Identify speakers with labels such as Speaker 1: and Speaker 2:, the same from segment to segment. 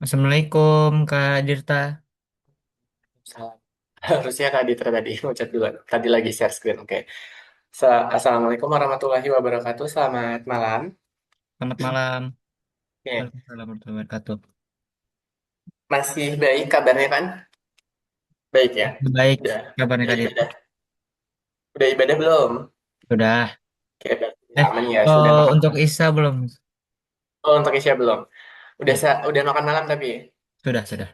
Speaker 1: Assalamualaikum Kak Dirta.
Speaker 2: Salam. Harusnya Kak Ditra tadi ngucap duluan. Tadi lagi share screen. Oke. Assalamualaikum warahmatullahi wabarakatuh. Selamat malam.
Speaker 1: Selamat malam.
Speaker 2: Oke.
Speaker 1: Waalaikumsalam warahmatullahi wabarakatuh.
Speaker 2: Masih baik kabarnya kan? Baik ya?
Speaker 1: Baik,
Speaker 2: Udah,
Speaker 1: kabarnya
Speaker 2: udah
Speaker 1: Kak Dirta?
Speaker 2: ibadah. Udah ibadah belum?
Speaker 1: Sudah.
Speaker 2: Oke, berarti udah aman ya. Sudah
Speaker 1: Oh,
Speaker 2: makan
Speaker 1: untuk
Speaker 2: malam.
Speaker 1: Isya belum?
Speaker 2: Oh, untuk Isya belum? Udah
Speaker 1: Ya,
Speaker 2: udah makan malam tapi.
Speaker 1: sudah.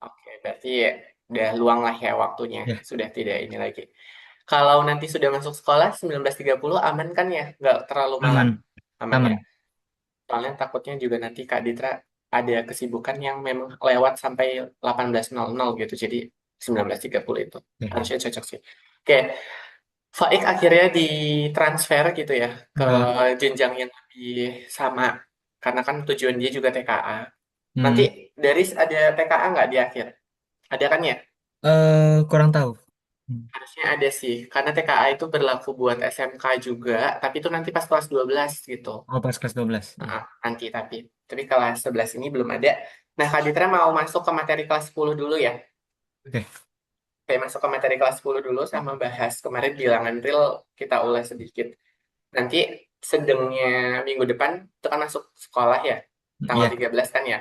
Speaker 2: Oke, berarti udah luang lah ya waktunya.
Speaker 1: Ya,
Speaker 2: Sudah tidak ini lagi. Kalau nanti sudah masuk sekolah 19.30 aman kan ya? Nggak terlalu malam.
Speaker 1: aman,
Speaker 2: Aman ya?
Speaker 1: aman.
Speaker 2: Soalnya takutnya juga nanti Kak Ditra ada kesibukan yang memang lewat sampai 18.00 gitu. Jadi 19.30 itu.
Speaker 1: Ya.
Speaker 2: Harusnya cocok sih. Oke, Faik akhirnya ditransfer gitu ya ke
Speaker 1: Eh,
Speaker 2: jenjang yang lebih sama. Karena kan tujuan dia juga TKA. Nanti
Speaker 1: hmm,
Speaker 2: dari ada TKA nggak di akhir? Ada kan ya?
Speaker 1: kurang tahu. Hmm.
Speaker 2: Harusnya ada sih. Karena TKA itu berlaku buat SMK juga. Tapi itu nanti pas kelas 12 gitu.
Speaker 1: Oh, pas kelas 12. Ya.
Speaker 2: Nanti tapi kelas 11 ini belum ada. Nah, Kak Ditra mau masuk ke materi kelas 10 dulu ya.
Speaker 1: Oke.
Speaker 2: Kayak masuk ke materi kelas 10 dulu sama bahas kemarin bilangan real kita ulas sedikit. Nanti sedengnya minggu depan itu kan masuk sekolah ya. Tanggal
Speaker 1: Ya,
Speaker 2: 13 kan ya.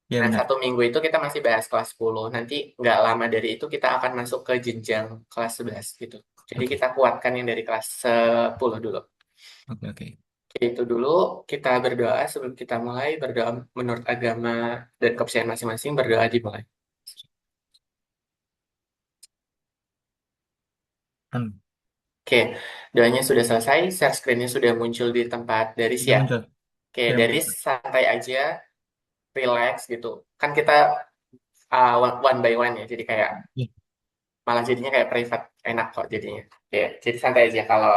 Speaker 1: ya
Speaker 2: Nah,
Speaker 1: benar.
Speaker 2: 1 minggu itu kita masih bahas kelas 10. Nanti nggak lama dari itu kita akan masuk ke jenjang kelas 11 gitu. Jadi
Speaker 1: Oke.
Speaker 2: kita kuatkan yang dari kelas 10 dulu.
Speaker 1: Oke.
Speaker 2: Itu dulu kita berdoa sebelum kita mulai berdoa menurut agama dan kepercayaan masing-masing berdoa dimulai.
Speaker 1: Hmm.
Speaker 2: Oke, doanya sudah selesai, share screen-nya sudah muncul di tempat Daris
Speaker 1: Sudah
Speaker 2: ya.
Speaker 1: muncul.
Speaker 2: Oke,
Speaker 1: Sudah muncul.
Speaker 2: Daris santai aja, relax gitu. Kan kita one by one ya, jadi kayak
Speaker 1: Ya.
Speaker 2: malah jadinya kayak private, enak kok jadinya. Oke, jadi santai aja kalau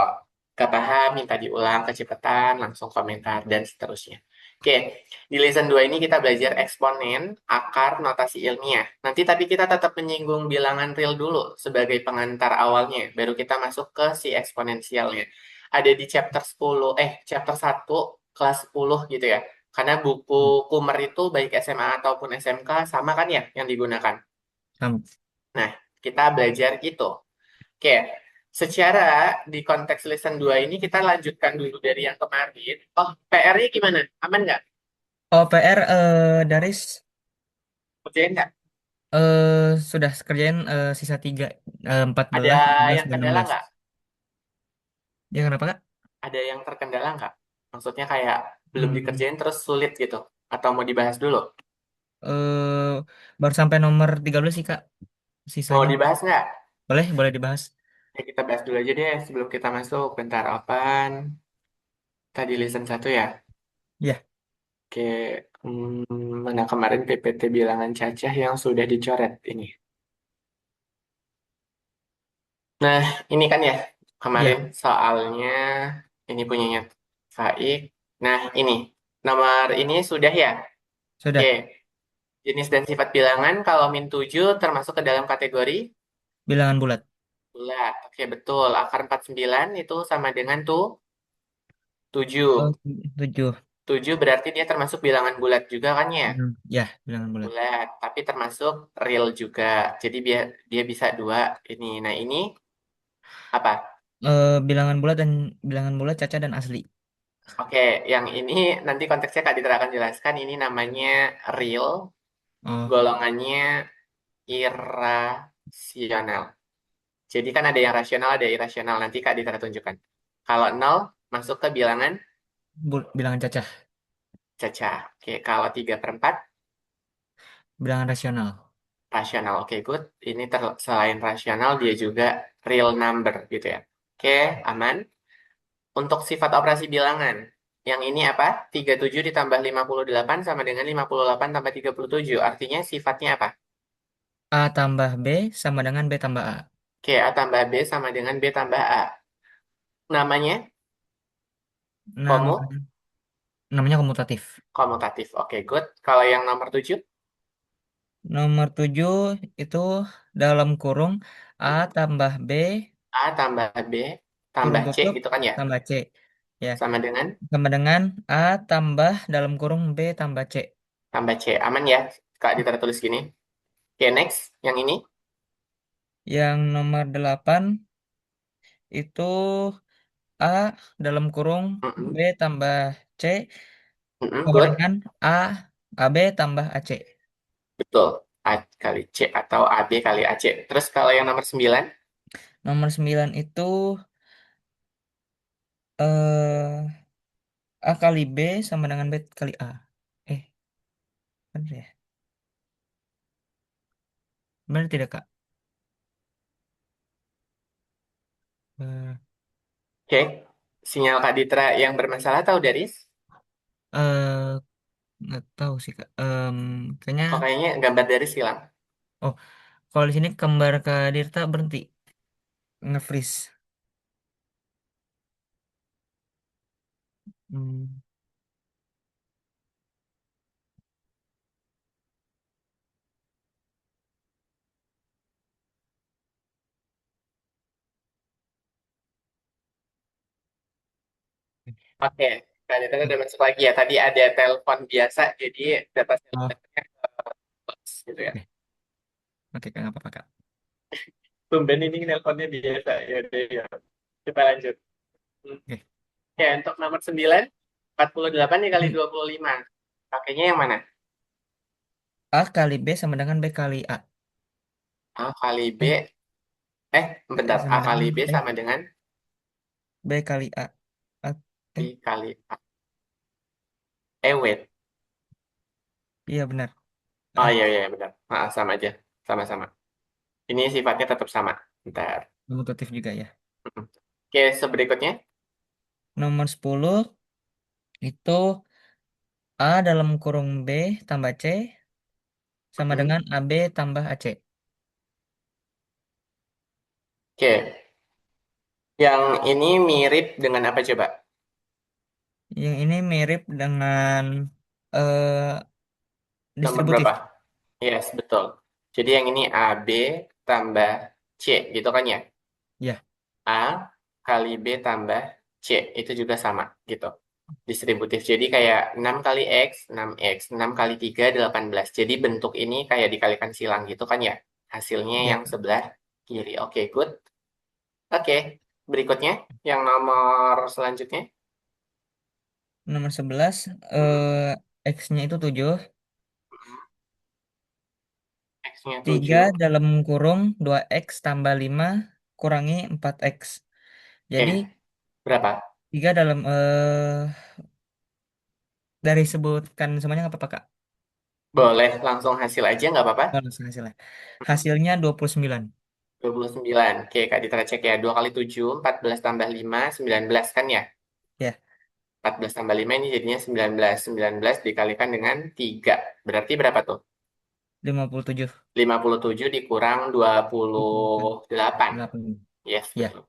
Speaker 2: gak paham minta diulang kecepatan, langsung komentar dan seterusnya. Oke, di lesson 2 ini kita belajar eksponen, akar, notasi ilmiah. Nanti tapi kita tetap menyinggung bilangan real dulu sebagai pengantar awalnya, baru kita masuk ke si eksponensialnya. Ada di chapter 1 kelas 10 gitu ya. Karena buku
Speaker 1: Hmm.
Speaker 2: Kumer itu baik SMA ataupun SMK sama kan ya yang digunakan.
Speaker 1: Sama.
Speaker 2: Nah, kita belajar itu. Oke, secara di konteks lesson 2 ini kita lanjutkan dulu dari yang kemarin. Oh, PR-nya gimana? Aman nggak?
Speaker 1: Oh, PR Daris
Speaker 2: Kerjain nggak?
Speaker 1: sudah kerjain sisa 3, empat
Speaker 2: Ada
Speaker 1: belas, 15,
Speaker 2: yang
Speaker 1: dan enam
Speaker 2: kendala
Speaker 1: belas.
Speaker 2: nggak?
Speaker 1: Ya kenapa Kak?
Speaker 2: Ada yang terkendala nggak? Maksudnya kayak belum
Speaker 1: Hmm.
Speaker 2: dikerjain terus sulit gitu? Atau mau dibahas dulu?
Speaker 1: eh Baru sampai nomor 13 sih Kak,
Speaker 2: Mau
Speaker 1: sisanya.
Speaker 2: dibahas nggak?
Speaker 1: Boleh dibahas.
Speaker 2: Ya, kita bahas dulu aja deh sebelum kita masuk. Bentar, open. Tadi lesson 1 ya?
Speaker 1: Ya,
Speaker 2: Oke, mana kemarin PPT bilangan cacah yang sudah dicoret ini? Nah, ini kan ya, kemarin
Speaker 1: ya,
Speaker 2: soalnya ini punyanya Faik. Nah, ini, nomor ini sudah ya? Oke,
Speaker 1: sudah.
Speaker 2: jenis dan sifat bilangan kalau min 7 termasuk ke dalam kategori
Speaker 1: Bilangan bulat.
Speaker 2: bulat. Oke, betul. Akar 49 itu sama dengan tuh
Speaker 1: Oh,
Speaker 2: 7.
Speaker 1: 7.
Speaker 2: 7 berarti dia termasuk bilangan bulat juga kan ya?
Speaker 1: Ya, bilangan bulat.
Speaker 2: Bulat, tapi termasuk real juga. Jadi dia bisa dua ini. Nah, ini apa?
Speaker 1: Bilangan bulat caca dan asli.
Speaker 2: Oke, yang ini nanti konteksnya Kak Ditra akan jelaskan. Ini namanya real,
Speaker 1: Oh,
Speaker 2: golongannya irasional. Jadi kan ada yang rasional, ada irasional. Nanti Kak Ditra tunjukkan. Kalau nol masuk ke bilangan
Speaker 1: bilangan caca.
Speaker 2: caca. Oke, kalau 3/4
Speaker 1: Bilangan rasional.
Speaker 2: rasional. Oke, good. Ini selain rasional, dia juga real number gitu ya. Oke, aman. Untuk sifat operasi bilangan. Yang ini apa? 37 ditambah 58 sama dengan 58 tambah 37. Artinya sifatnya apa?
Speaker 1: A tambah B sama dengan B tambah A.
Speaker 2: Oke, A tambah B sama dengan B tambah A. Namanya
Speaker 1: Nama,
Speaker 2: komu,
Speaker 1: namanya komutatif.
Speaker 2: komutatif. Oke, good. Kalau yang nomor 7,
Speaker 1: Nomor 7 itu dalam kurung A tambah B
Speaker 2: A tambah B
Speaker 1: kurung
Speaker 2: tambah C
Speaker 1: tutup
Speaker 2: gitu kan ya?
Speaker 1: tambah C. Ya,
Speaker 2: Sama dengan
Speaker 1: sama dengan A tambah dalam kurung B tambah C.
Speaker 2: tambah C. Aman ya? Kak Dita tulis gini. Oke, next. Yang ini.
Speaker 1: Yang nomor 8 itu A dalam kurung B
Speaker 2: Mm-mm.
Speaker 1: tambah C
Speaker 2: Mm-mm,
Speaker 1: sama
Speaker 2: good.
Speaker 1: dengan A AB tambah AC.
Speaker 2: Betul. A kali C atau AB kali AC. Terus kalau yang nomor 9.
Speaker 1: Nomor 9 itu eh A kali B sama dengan B kali A. Eh, benar ya? Benar tidak, Kak? Eh,
Speaker 2: Oke. Sinyal Kak Ditra yang bermasalah tahu Daris?
Speaker 1: eh, nggak tahu sih, Kak. Kayaknya,
Speaker 2: Kok kayaknya gambar Daris hilang?
Speaker 1: oh, kalau di sini kembar Kak Dirta berhenti nge-freeze. Hmm,
Speaker 2: Oke. Kak Ditra udah masuk lagi ya. Tadi ada telepon biasa, jadi data
Speaker 1: oh,
Speaker 2: selulernya close gitu ya.
Speaker 1: oke, oke, Kak, nggak apa-apa, Kak.
Speaker 2: Tumben ini teleponnya biasa. Ya udah ya. Kita lanjut. Hmm.
Speaker 1: Oke.
Speaker 2: Oke, untuk nomor 9, 48 dikali
Speaker 1: Hmm,
Speaker 2: 25. Pakainya yang mana?
Speaker 1: A kali B sama dengan B kali A.
Speaker 2: A kali B.
Speaker 1: Eh,
Speaker 2: Bentar. A
Speaker 1: sama dengan
Speaker 2: kali B sama dengan
Speaker 1: B kali A. A-
Speaker 2: B
Speaker 1: eh,
Speaker 2: kali A. Wait.
Speaker 1: iya benar.
Speaker 2: Oh
Speaker 1: Eh,
Speaker 2: iya, iya, benar. Sama aja. Sama-sama. Ini sifatnya tetap sama. Bentar.
Speaker 1: Komutatif juga ya.
Speaker 2: Mm-mm. Oke, seberikutnya.
Speaker 1: Nomor 10 itu A dalam kurung B tambah C sama
Speaker 2: Mm-mm.
Speaker 1: dengan AB tambah AC.
Speaker 2: Oke, yang ini mirip dengan apa coba?
Speaker 1: Yang ini mirip dengan eh,
Speaker 2: Nomor
Speaker 1: distributif.
Speaker 2: berapa? Yes, betul. Jadi yang ini AB tambah C, gitu kan ya?
Speaker 1: Ya,
Speaker 2: A kali B tambah C, itu juga sama, gitu. Distributif. Jadi kayak 6 kali X, 6X, 6 kali 3, 18. Jadi bentuk ini kayak dikalikan silang gitu kan ya? Hasilnya
Speaker 1: ya.
Speaker 2: yang sebelah kiri. Oke, good. Oke, berikutnya yang nomor selanjutnya.
Speaker 1: Nomor 11
Speaker 2: Mm-mm.
Speaker 1: X-nya itu 7.
Speaker 2: X-nya
Speaker 1: 3
Speaker 2: 7.
Speaker 1: dalam kurung 2X tambah 5 kurangi 4X. Jadi
Speaker 2: Berapa?
Speaker 1: 3 dalam dari sebutkan semuanya nggak apa-apa, Kak?
Speaker 2: Boleh langsung hasil aja nggak apa-apa?
Speaker 1: Oh, langsung hasilnya. Hasilnya 29.
Speaker 2: 29. Oke, Kak Ditra cek ya. 2 kali 7, 14 tambah 5, 19 kan ya?
Speaker 1: Ya,
Speaker 2: 14 tambah 5 ini jadinya 19. 19 dikalikan dengan 3. Berarti berapa tuh?
Speaker 1: 57.
Speaker 2: 57 dikurang 28.
Speaker 1: 8.
Speaker 2: Yes,
Speaker 1: Ya,
Speaker 2: betul.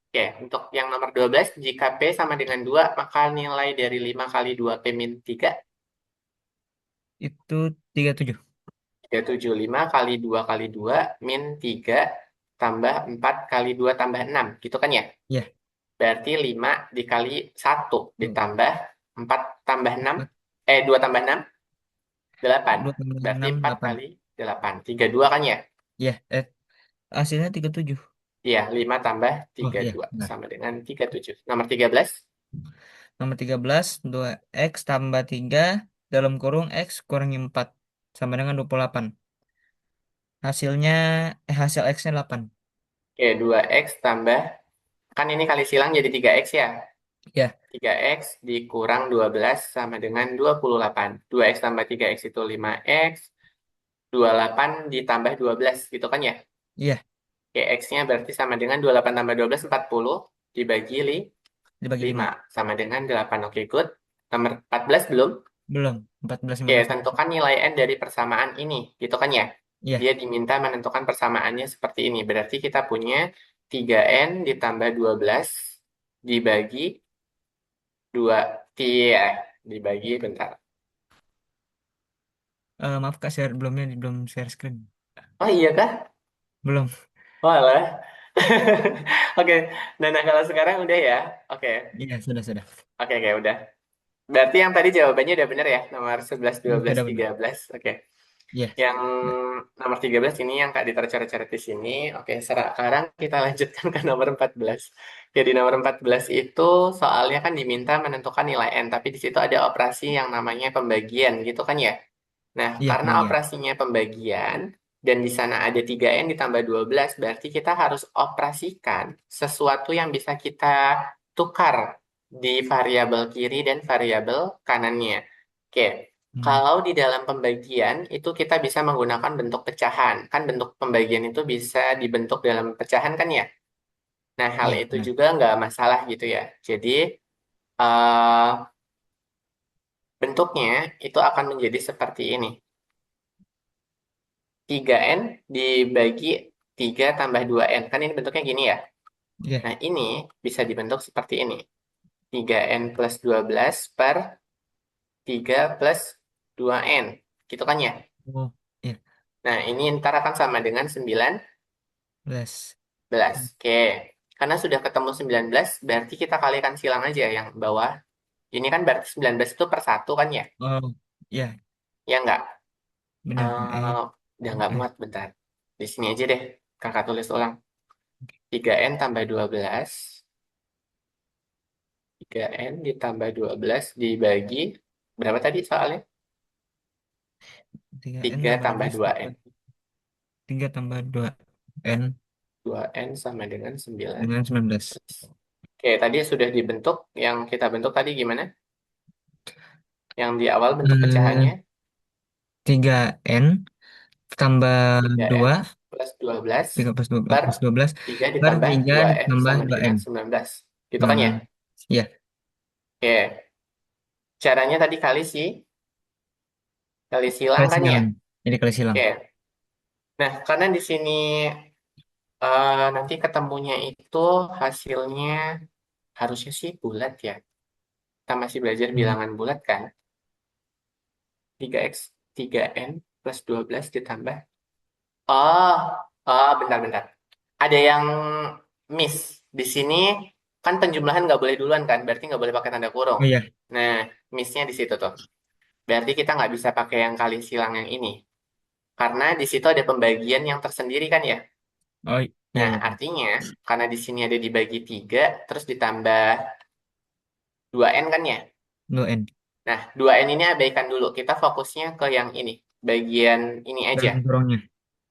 Speaker 2: Oke, untuk yang nomor 12, jika P sama dengan 2, maka nilai dari 5 kali 2P min 3,
Speaker 1: itu 37.
Speaker 2: 375 kali 2 kali 2 min 3 tambah 4 kali 2 tambah 6. Gitu kan ya?
Speaker 1: Ya,
Speaker 2: Berarti 5 dikali 1
Speaker 1: 2
Speaker 2: ditambah 4 tambah 6. 2 tambah 6, 8.
Speaker 1: 2 tambah
Speaker 2: Berarti
Speaker 1: 6,
Speaker 2: 4
Speaker 1: 8.
Speaker 2: kali 8. 32 kan ya?
Speaker 1: Ya, hasilnya 37.
Speaker 2: Iya, 5 tambah
Speaker 1: Oh,
Speaker 2: tiga puluh
Speaker 1: iya,
Speaker 2: dua
Speaker 1: benar.
Speaker 2: sama dengan 37. Nomor 13.
Speaker 1: Nomor 13, 2X tambah 3 dalam kurung X kurangi 4 sama dengan 28. Hasilnya, hasil X-nya 8.
Speaker 2: Oke, 2X tambah, kan ini kali silang jadi 3X ya?
Speaker 1: Ya,
Speaker 2: 3X dikurang 12 sama dengan 28. 2X tambah 3X itu 5X. 28 ditambah 12 gitu kan ya?
Speaker 1: iya,
Speaker 2: Oke, X-nya berarti sama dengan 28 tambah 12, 40. Dibagi
Speaker 1: dibagi
Speaker 2: 5
Speaker 1: 5.
Speaker 2: sama dengan 8. Oke, good. Nomor 14 belum?
Speaker 1: Belum, 14,
Speaker 2: Oke,
Speaker 1: 15.
Speaker 2: tentukan nilai N dari persamaan ini. Gitu kan ya?
Speaker 1: Iya,
Speaker 2: Dia diminta menentukan persamaannya seperti ini. Berarti kita punya 3N ditambah 12 dibagi 2. Dibagi bentar.
Speaker 1: maaf Kak, belum share screen.
Speaker 2: Oh iya kah?
Speaker 1: Belum.
Speaker 2: Oh alah. Oke, nah kalau sekarang udah ya? Oke,
Speaker 1: Iya, sudah.
Speaker 2: oke, udah. Berarti yang tadi jawabannya udah bener ya? Nomor 11, 12,
Speaker 1: Sudah benar.
Speaker 2: 13. Oke.
Speaker 1: Iya.
Speaker 2: Yang
Speaker 1: Ya.
Speaker 2: nomor 13 ini yang Kak Dita coret-coret di sini. Oke, sekarang kita lanjutkan ke nomor 14. Jadi nomor 14 itu soalnya kan diminta menentukan nilai N, tapi di situ ada operasi yang namanya pembagian gitu kan ya. Nah,
Speaker 1: Iya,
Speaker 2: karena
Speaker 1: pembagian.
Speaker 2: operasinya pembagian dan di sana ada 3N ditambah 12, berarti kita harus operasikan sesuatu yang bisa kita tukar di variabel kiri dan variabel kanannya. Oke,
Speaker 1: Hmm.
Speaker 2: kalau di dalam pembagian itu kita bisa menggunakan bentuk pecahan. Kan bentuk pembagian itu bisa dibentuk dalam pecahan kan ya? Nah, hal
Speaker 1: Iya,
Speaker 2: itu
Speaker 1: benar.
Speaker 2: juga nggak masalah gitu ya. Jadi, eh, bentuknya itu akan menjadi seperti ini. 3N dibagi 3 tambah 2N. Kan ini bentuknya gini ya.
Speaker 1: Iya.
Speaker 2: Nah, ini bisa dibentuk seperti ini. 3N plus 12 per 3 plus 2N. Gitu kan ya?
Speaker 1: Oh, iya.
Speaker 2: Nah, ini ntar akan sama dengan
Speaker 1: 11.
Speaker 2: 19. Oke. Karena sudah ketemu 19, berarti kita kalikan silang aja yang bawah. Ini kan berarti 19 itu per 1 kan ya?
Speaker 1: Oh, iya.
Speaker 2: Ya nggak?
Speaker 1: Benar.
Speaker 2: Eh, udah nggak muat, bentar. Di sini aja deh. Kakak tulis ulang. 3N tambah 12. 3N ditambah 12 dibagi berapa tadi soalnya?
Speaker 1: 3N
Speaker 2: 3
Speaker 1: tambah
Speaker 2: tambah
Speaker 1: 12
Speaker 2: 2N.
Speaker 1: dapat 3 tambah 2N
Speaker 2: 2N sama dengan 9.
Speaker 1: dengan 19.
Speaker 2: Oke, tadi sudah dibentuk. Yang kita bentuk tadi gimana? Yang di awal bentuk
Speaker 1: Eh,
Speaker 2: pecahannya
Speaker 1: 3N tambah
Speaker 2: 3N
Speaker 1: 2,
Speaker 2: plus 12
Speaker 1: 3 plus 2,
Speaker 2: per
Speaker 1: plus 12
Speaker 2: 3
Speaker 1: per
Speaker 2: ditambah
Speaker 1: 3
Speaker 2: 2N
Speaker 1: ditambah
Speaker 2: sama dengan
Speaker 1: 2N.
Speaker 2: 19. Gitu kan ya?
Speaker 1: 19. Iya,
Speaker 2: Oke, caranya tadi kali sih. Kali silang
Speaker 1: kali
Speaker 2: kan ya?
Speaker 1: silang. Jadi kali silang.
Speaker 2: Oke. Nah, karena di sini nanti ketemunya itu hasilnya harusnya sih bulat ya. Kita masih belajar
Speaker 1: Hmm.
Speaker 2: bilangan bulat kan. 3X 3N plus 12 ditambah. Oh, oh bentar-bentar. Ada yang miss. Di sini kan penjumlahan nggak boleh duluan kan, berarti nggak boleh pakai tanda kurung.
Speaker 1: Oh iya.
Speaker 2: Nah, missnya di situ tuh. Berarti kita nggak bisa pakai yang kali silang yang ini. Karena di situ ada pembagian yang tersendiri kan ya.
Speaker 1: Oh iya,
Speaker 2: Nah,
Speaker 1: iya.
Speaker 2: artinya karena di sini ada dibagi 3, terus ditambah 2N kan ya.
Speaker 1: 2N.
Speaker 2: Nah, 2N ini abaikan dulu. Kita fokusnya ke yang ini. Bagian ini aja.
Speaker 1: Dalam kurungnya.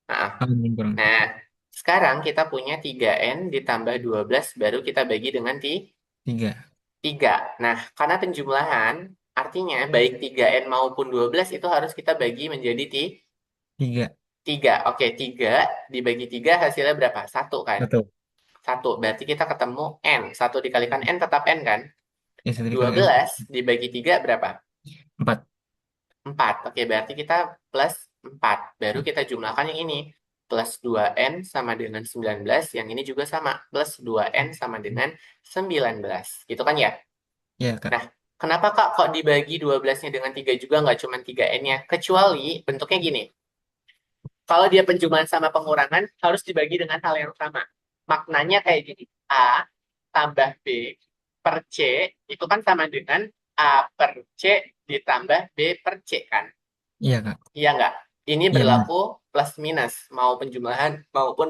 Speaker 2: Nah,
Speaker 1: Dalam kurung.
Speaker 2: nah, sekarang kita punya 3N ditambah 12 baru kita bagi dengan
Speaker 1: 3.
Speaker 2: 3. Nah, karena penjumlahan, artinya baik 3N maupun 12 itu harus kita bagi menjadi
Speaker 1: 3.
Speaker 2: 3. Oke, 3 dibagi 3 hasilnya berapa? Satu kan?
Speaker 1: Satu.
Speaker 2: Satu. Berarti kita ketemu N. Satu dikalikan N tetap N kan?
Speaker 1: Ya, satu
Speaker 2: Dua
Speaker 1: dikali N.
Speaker 2: belas dibagi 3 berapa?
Speaker 1: 4.
Speaker 2: 4. Oke, berarti kita plus 4. Baru kita jumlahkan yang ini. Plus 2N sama dengan 19. Yang ini juga sama. Plus 2N sama dengan 19. Gitu kan ya?
Speaker 1: Ya, Kak.
Speaker 2: Nah, kenapa Kak kok dibagi 12-nya dengan 3 juga nggak cuma 3N-nya? Kecuali bentuknya gini. Kalau dia penjumlahan sama pengurangan, harus dibagi dengan hal yang sama. Maknanya kayak gini. A tambah B per C itu kan sama dengan A per C ditambah B per C kan?
Speaker 1: Iya, Kak.
Speaker 2: Iya nggak? Ini
Speaker 1: Iya, benar.
Speaker 2: berlaku plus minus, mau penjumlahan maupun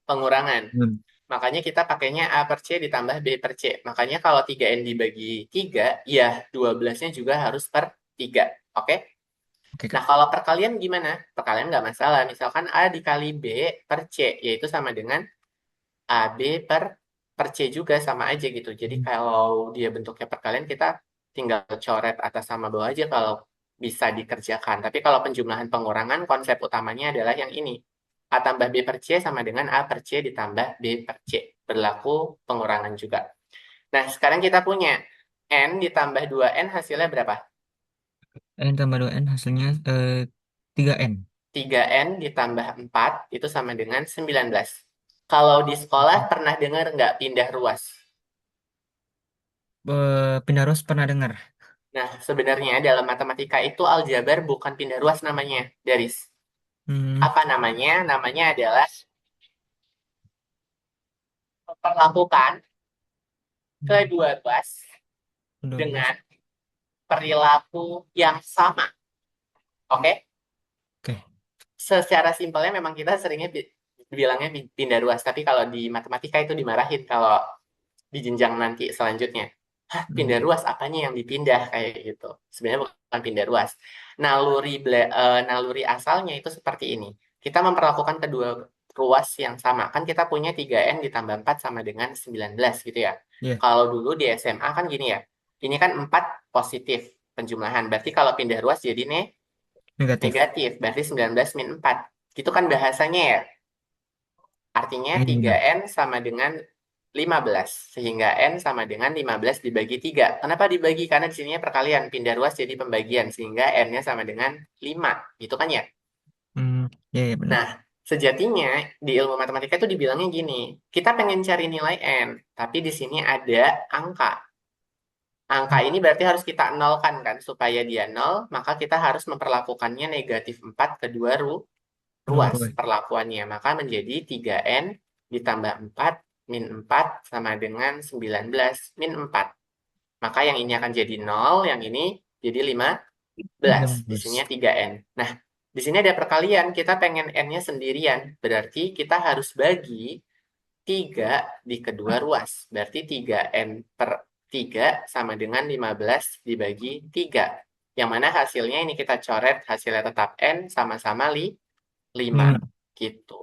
Speaker 2: pengurangan.
Speaker 1: Hmm.
Speaker 2: Makanya kita pakainya A per C ditambah B per C. Makanya kalau 3N dibagi 3, ya 12-nya juga harus per 3. Oke?
Speaker 1: Oke,
Speaker 2: Nah,
Speaker 1: Kak.
Speaker 2: kalau perkalian gimana? Perkalian nggak masalah. Misalkan A dikali B per C, yaitu sama dengan AB per C juga sama aja gitu. Jadi
Speaker 1: Hmm.
Speaker 2: kalau dia bentuknya perkalian, kita tinggal coret atas sama bawah aja kalau bisa dikerjakan. Tapi kalau penjumlahan pengurangan, konsep utamanya adalah yang ini. A tambah B per C sama dengan A per C ditambah B per C. Berlaku pengurangan juga. Nah, sekarang kita punya N ditambah 2N hasilnya berapa?
Speaker 1: N tambah 2N hasilnya 3N.
Speaker 2: 3N ditambah 4 itu sama dengan 19. Kalau di sekolah pernah dengar nggak pindah ruas?
Speaker 1: Pindarus pernah dengar.
Speaker 2: Nah, sebenarnya dalam matematika itu aljabar bukan pindah ruas namanya, Daris.
Speaker 1: Hmm.
Speaker 2: Apa namanya? Namanya adalah memperlakukan kedua ruas
Speaker 1: 12.
Speaker 2: dengan perilaku yang sama. Oke? secara simpelnya memang kita seringnya bilangnya pindah ruas, tapi kalau di matematika itu dimarahin kalau di jenjang nanti selanjutnya. Hah, pindah
Speaker 1: Hmm.
Speaker 2: ruas apanya yang dipindah kayak gitu. Sebenarnya bukan pindah ruas. Naluri asalnya itu seperti ini. Kita memperlakukan kedua ruas yang sama. Kan kita punya 3N ditambah 4 sama dengan 19 gitu ya.
Speaker 1: Iya,
Speaker 2: Kalau dulu di SMA kan gini ya. Ini kan 4 positif penjumlahan. Berarti kalau pindah ruas jadi
Speaker 1: negatif.
Speaker 2: negatif. Berarti 19 min 4. Gitu kan bahasanya ya. Artinya
Speaker 1: Iya.
Speaker 2: 3N sama dengan 15. Sehingga N sama dengan 15 dibagi 3. Kenapa dibagi? Karena di sininya perkalian. Pindah ruas jadi pembagian. Sehingga N-nya sama dengan 5. Gitu kan ya?
Speaker 1: Hmm, iya, iya benar.
Speaker 2: Nah, sejatinya di ilmu matematika itu dibilangnya gini. Kita pengen cari nilai N. Tapi di sini ada angka. Angka
Speaker 1: Hmm,
Speaker 2: ini berarti harus kita nolkan kan. Supaya dia nol, maka kita harus memperlakukannya negatif 4 kedua
Speaker 1: kedua
Speaker 2: ruas
Speaker 1: ruas.
Speaker 2: perlakuannya. Maka menjadi 3N ditambah 4 min 4 sama dengan 19 min 4. Maka yang ini akan jadi 0, yang ini jadi 15. Di sini
Speaker 1: 15.
Speaker 2: 3N. Nah, di sini ada perkalian. Kita pengen N-nya sendirian. Berarti kita harus bagi 3 di kedua ruas. Berarti 3N per 3 sama dengan 15 dibagi 3. Yang mana hasilnya ini kita coret, hasilnya tetap N sama-sama 5.
Speaker 1: 5.
Speaker 2: Gitu.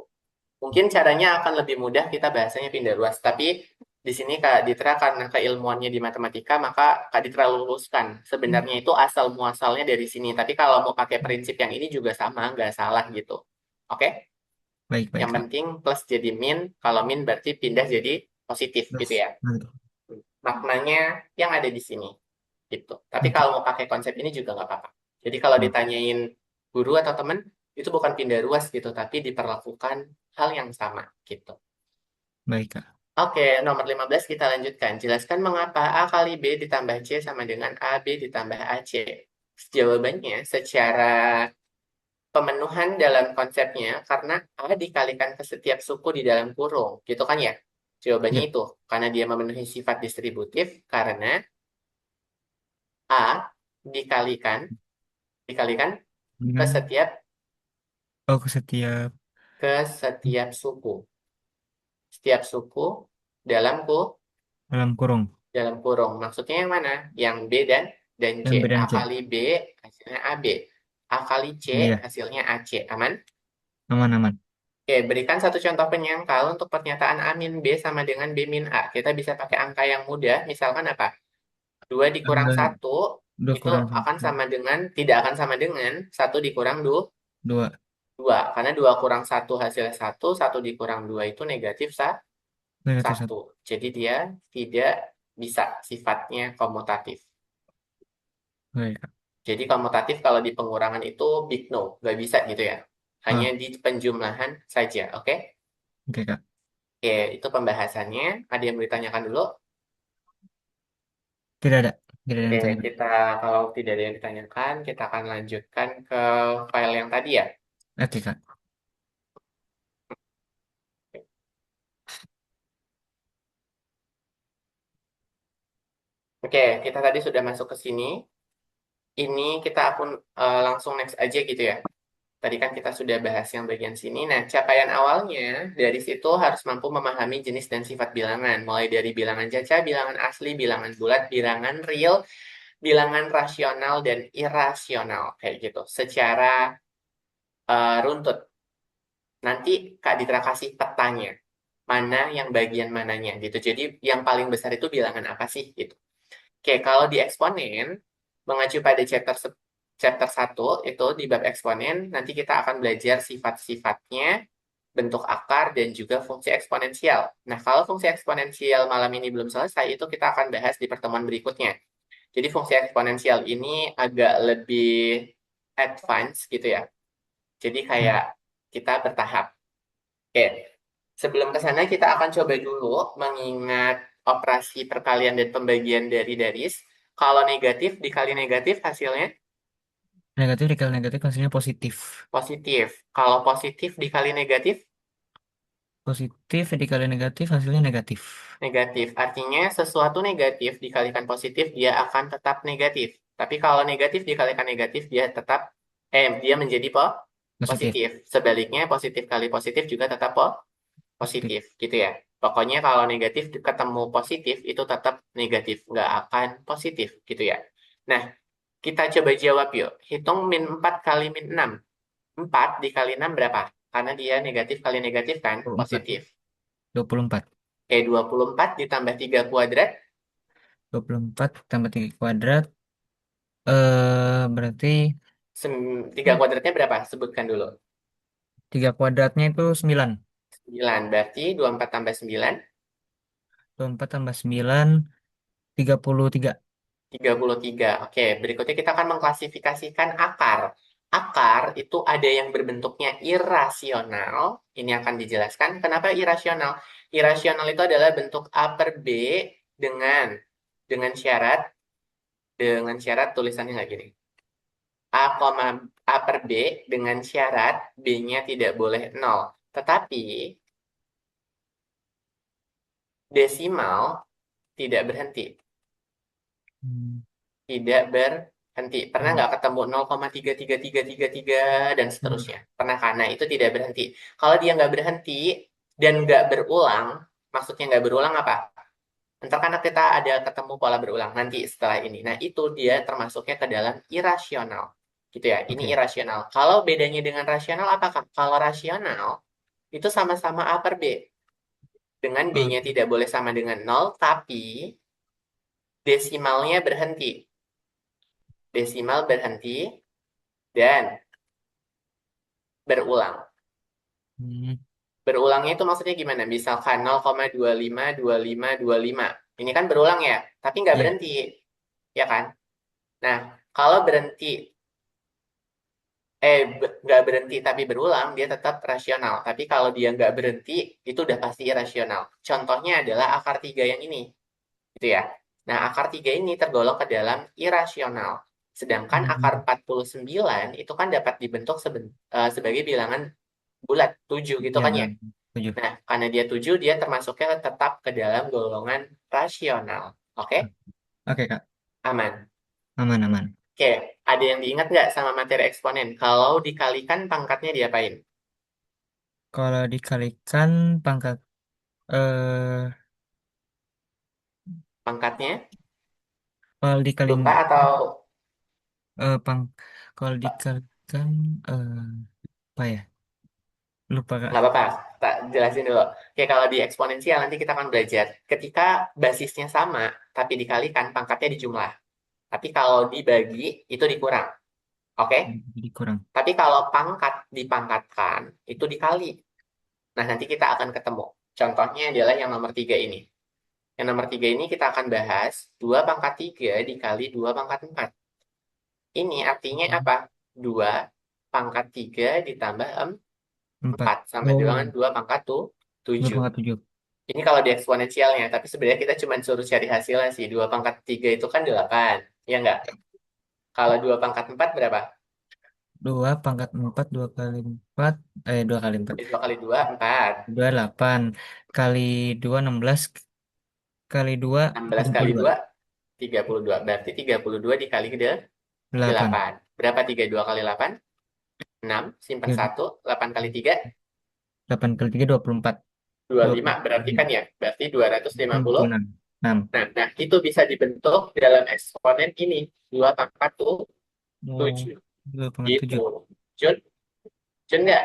Speaker 2: Mungkin caranya akan lebih mudah kita bahasanya pindah luas, tapi di sini Kak Ditra karena keilmuannya di matematika, maka Kak Ditra luruskan. Sebenarnya itu asal muasalnya dari sini, tapi kalau mau pakai prinsip yang ini juga sama, nggak salah gitu. Oke?
Speaker 1: Baik, baik,
Speaker 2: Yang
Speaker 1: Kak.
Speaker 2: penting plus jadi min, kalau min berarti pindah jadi positif gitu
Speaker 1: Terus.
Speaker 2: ya. Maknanya yang ada di sini gitu. Tapi
Speaker 1: Oke.
Speaker 2: kalau mau pakai konsep ini juga nggak apa-apa. Jadi kalau
Speaker 1: Oh,
Speaker 2: ditanyain guru atau temen, itu bukan pindah ruas gitu, tapi diperlakukan hal yang sama gitu.
Speaker 1: baik, Kak.
Speaker 2: Oke, nomor 15 kita lanjutkan. Jelaskan mengapa A kali B ditambah C sama dengan AB ditambah AC. Jawabannya secara pemenuhan dalam konsepnya karena A dikalikan ke setiap suku di dalam kurung. Gitu kan ya? Jawabannya
Speaker 1: Ya,
Speaker 2: itu. Karena dia memenuhi sifat distributif karena A dikalikan dikalikan ke
Speaker 1: dengan
Speaker 2: setiap
Speaker 1: oh setiap
Speaker 2: suku. Setiap suku dalam
Speaker 1: dalam kurung
Speaker 2: dalam kurung. Maksudnya yang mana? Yang B dan C.
Speaker 1: dan B
Speaker 2: A
Speaker 1: dan C.
Speaker 2: kali B hasilnya AB. A kali C
Speaker 1: Iya,
Speaker 2: hasilnya AC. Aman?
Speaker 1: aman-aman.
Speaker 2: Oke, berikan satu contoh penyangkal untuk pernyataan A min B sama dengan B min A. Kita bisa pakai angka yang mudah. Misalkan apa? 2 dikurang
Speaker 1: Eh,
Speaker 2: satu
Speaker 1: 2
Speaker 2: itu
Speaker 1: kurang
Speaker 2: akan
Speaker 1: 1.
Speaker 2: sama dengan, tidak akan sama dengan satu dikurang
Speaker 1: 2.
Speaker 2: 2. Karena 2 kurang satu hasilnya satu, satu dikurang 2 itu negatif
Speaker 1: Negatif 1.
Speaker 2: satu. Jadi dia tidak bisa sifatnya komutatif.
Speaker 1: Baik, Kak.
Speaker 2: Jadi komutatif kalau di pengurangan itu big no, nggak bisa gitu ya. Hanya
Speaker 1: Ah,
Speaker 2: di penjumlahan saja, oke?
Speaker 1: oke, Kak.
Speaker 2: Oke, itu pembahasannya. Ada yang mau ditanyakan dulu?
Speaker 1: Tidak ada. Tidak ada
Speaker 2: Oke,
Speaker 1: yang tanya.
Speaker 2: kita kalau tidak ada yang ditanyakan, kita akan lanjutkan ke file yang tadi ya.
Speaker 1: Oke, Kak.
Speaker 2: Oke, kita tadi sudah masuk ke sini. Ini kita langsung next aja gitu ya. Tadi kan kita sudah bahas yang bagian sini. Nah, capaian awalnya dari situ harus mampu memahami jenis dan sifat bilangan. Mulai dari bilangan caca, bilangan asli, bilangan bulat, bilangan real, bilangan rasional, dan irasional. Kayak gitu. Secara runtut. Nanti Kak Ditra kasih petanya. Mana yang bagian mananya gitu. Jadi yang paling besar itu bilangan apa sih gitu. Oke, kalau di eksponen, mengacu pada chapter 1 itu di bab eksponen, nanti kita akan belajar sifat-sifatnya, bentuk akar, dan juga fungsi eksponensial. Nah, kalau fungsi eksponensial malam ini belum selesai, itu kita akan bahas di pertemuan berikutnya. Jadi fungsi eksponensial ini agak lebih advance gitu ya. Jadi kayak
Speaker 1: Hmm.
Speaker 2: kita bertahap. Oke, sebelum ke sana kita akan coba dulu mengingat operasi perkalian dan pembagian dari daris. Kalau negatif dikali negatif hasilnya
Speaker 1: Negatif dikali negatif hasilnya positif.
Speaker 2: positif. Kalau positif dikali negatif
Speaker 1: Positif dikali negatif hasilnya negatif.
Speaker 2: negatif. Artinya sesuatu negatif dikalikan positif dia akan tetap negatif. Tapi kalau negatif dikalikan negatif dia tetap dia menjadi
Speaker 1: Positif.
Speaker 2: positif. Sebaliknya positif kali positif juga tetap
Speaker 1: Positif.
Speaker 2: positif gitu ya. Pokoknya kalau negatif ketemu positif itu tetap negatif, nggak akan positif gitu ya. Nah, kita coba jawab yuk. Hitung min 4 kali min 6. 4 dikali 6 berapa? Karena dia negatif kali negatif kan,
Speaker 1: 24.
Speaker 2: positif.
Speaker 1: 24.
Speaker 2: Oke, 24 ditambah 3 kuadrat,
Speaker 1: 24 tambah 3 kuadrat. Berarti
Speaker 2: 3 kuadratnya berapa? Sebutkan dulu.
Speaker 1: 3 kuadratnya itu 9.
Speaker 2: 9, berarti 24 tambah 9,
Speaker 1: 24 tambah 9, 33.
Speaker 2: 33. Oke, berikutnya kita akan mengklasifikasikan akar. Akar itu ada yang berbentuknya irasional. Ini akan dijelaskan. Kenapa irasional? Irasional itu adalah bentuk A per B dengan dengan syarat tulisannya nggak gini. A, A per B dengan syarat B-nya tidak boleh nol. Tetapi desimal tidak berhenti.
Speaker 1: Hmm.
Speaker 2: Tidak berhenti. Pernah
Speaker 1: Hmm.
Speaker 2: nggak ketemu 0,33333 dan
Speaker 1: Hmm.
Speaker 2: seterusnya? Pernah, karena itu tidak berhenti. Kalau dia nggak berhenti dan nggak berulang, maksudnya nggak berulang apa? Ntar karena kita ada ketemu pola berulang nanti setelah ini. Nah, itu dia termasuknya ke dalam irasional. Gitu ya, ini
Speaker 1: Oke.
Speaker 2: irasional. Kalau bedanya dengan rasional apakah? Kalau rasional, itu sama-sama A per B. Dengan
Speaker 1: Oh,
Speaker 2: B-nya tidak boleh sama dengan nol, tapi desimalnya berhenti. Desimal berhenti dan berulang.
Speaker 1: hmm.
Speaker 2: Berulangnya itu maksudnya gimana? Misalkan 0,252525. Ini kan berulang ya, tapi nggak
Speaker 1: Iya.
Speaker 2: berhenti, ya kan? Nah, kalau berhenti, nggak berhenti tapi berulang, dia tetap rasional. Tapi kalau dia nggak berhenti, itu udah pasti irasional. Contohnya adalah akar 3 yang ini, gitu ya. Nah, akar 3 ini tergolong ke dalam irasional. Sedangkan akar
Speaker 1: Hmm.
Speaker 2: 49 itu kan dapat dibentuk sebagai bilangan bulat, 7 gitu
Speaker 1: Iya,
Speaker 2: kan ya.
Speaker 1: bilang 7.
Speaker 2: Nah, karena dia 7, dia termasuknya tetap ke dalam golongan rasional. Oke?
Speaker 1: Oke, Kak.
Speaker 2: Aman.
Speaker 1: Aman, aman.
Speaker 2: Oke, ada yang diingat nggak sama materi eksponen? Kalau dikalikan pangkatnya diapain?
Speaker 1: Kalau dikalikan pangkat eh
Speaker 2: Pangkatnya
Speaker 1: kalau dikalikan
Speaker 2: lupa atau
Speaker 1: eh pang kalau dikalikan eh apa ya? Lupa, Kak.
Speaker 2: nggak apa-apa? Tak jelasin dulu. Oke, kalau di eksponensial nanti kita akan belajar. Ketika basisnya sama, tapi dikalikan, pangkatnya dijumlah. Tapi kalau dibagi, itu dikurang. Oke?
Speaker 1: Jadi kurang.
Speaker 2: Tapi kalau pangkat dipangkatkan, itu dikali. Nah, nanti kita akan ketemu. Contohnya adalah yang nomor 3 ini. Yang nomor 3 ini kita akan bahas 2 pangkat 3 dikali 2 pangkat 4. Ini artinya apa? 2 pangkat 3 ditambah
Speaker 1: 4.
Speaker 2: 4 sama dengan
Speaker 1: Oh,
Speaker 2: 2 pangkat
Speaker 1: 2
Speaker 2: 7.
Speaker 1: pangkat 7.
Speaker 2: Ini kalau di eksponensialnya, tapi sebenarnya kita cuma suruh cari hasilnya sih. 2 pangkat 3 itu kan 8. Ya enggak? Kalau 2 pangkat 4 berapa?
Speaker 1: 2 pangkat 4, 2 kali 4, 2 kali 4.
Speaker 2: 2 kali 2, 4.
Speaker 1: 2 8. Kali 2 16. Kali 2
Speaker 2: 16 kali
Speaker 1: 32.
Speaker 2: 2, 32. Berarti 32 dikali ke
Speaker 1: 8.
Speaker 2: 8. Berapa 32 kali 8? 6, simpan 1, 8 kali 3,
Speaker 1: 8 kali 3 24.
Speaker 2: 25. Berarti
Speaker 1: 26.
Speaker 2: kan ya, berarti 250.
Speaker 1: 26. 6.
Speaker 2: Nah, itu bisa dibentuk dalam eksponen ini. 2 pangkat
Speaker 1: Oh,
Speaker 2: 7.
Speaker 1: 2 pangkat
Speaker 2: Gitu.
Speaker 1: 7.
Speaker 2: Jun, Jun nggak?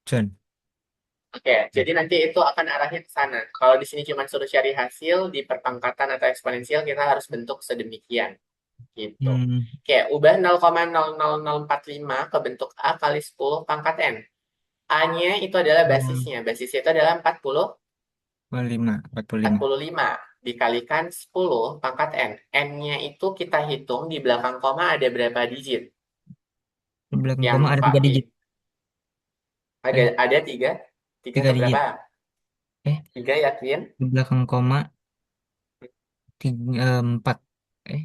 Speaker 1: John.
Speaker 2: Oke, jadi nanti itu akan arahnya ke sana. Kalau di sini cuma suruh cari hasil, di perpangkatan atau eksponensial kita harus bentuk sedemikian. Gitu.
Speaker 1: Hmm.
Speaker 2: Oke, ubah 0,00045 ke bentuk A kali 10 pangkat N. A-nya itu adalah
Speaker 1: Oh,
Speaker 2: basisnya. Basisnya itu adalah 40,
Speaker 1: 45. 45.
Speaker 2: 45 dikalikan 10 pangkat N. N-nya itu kita hitung di belakang koma ada berapa digit?
Speaker 1: Di belakang
Speaker 2: Yang
Speaker 1: koma ada
Speaker 2: Pak
Speaker 1: 3
Speaker 2: Pi.
Speaker 1: digit.
Speaker 2: Ada,
Speaker 1: Eh,
Speaker 2: ada tiga. Tiga
Speaker 1: 3
Speaker 2: keberapa?
Speaker 1: digit. Eh,
Speaker 2: Tiga yakin?
Speaker 1: di belakang koma 4. Eh,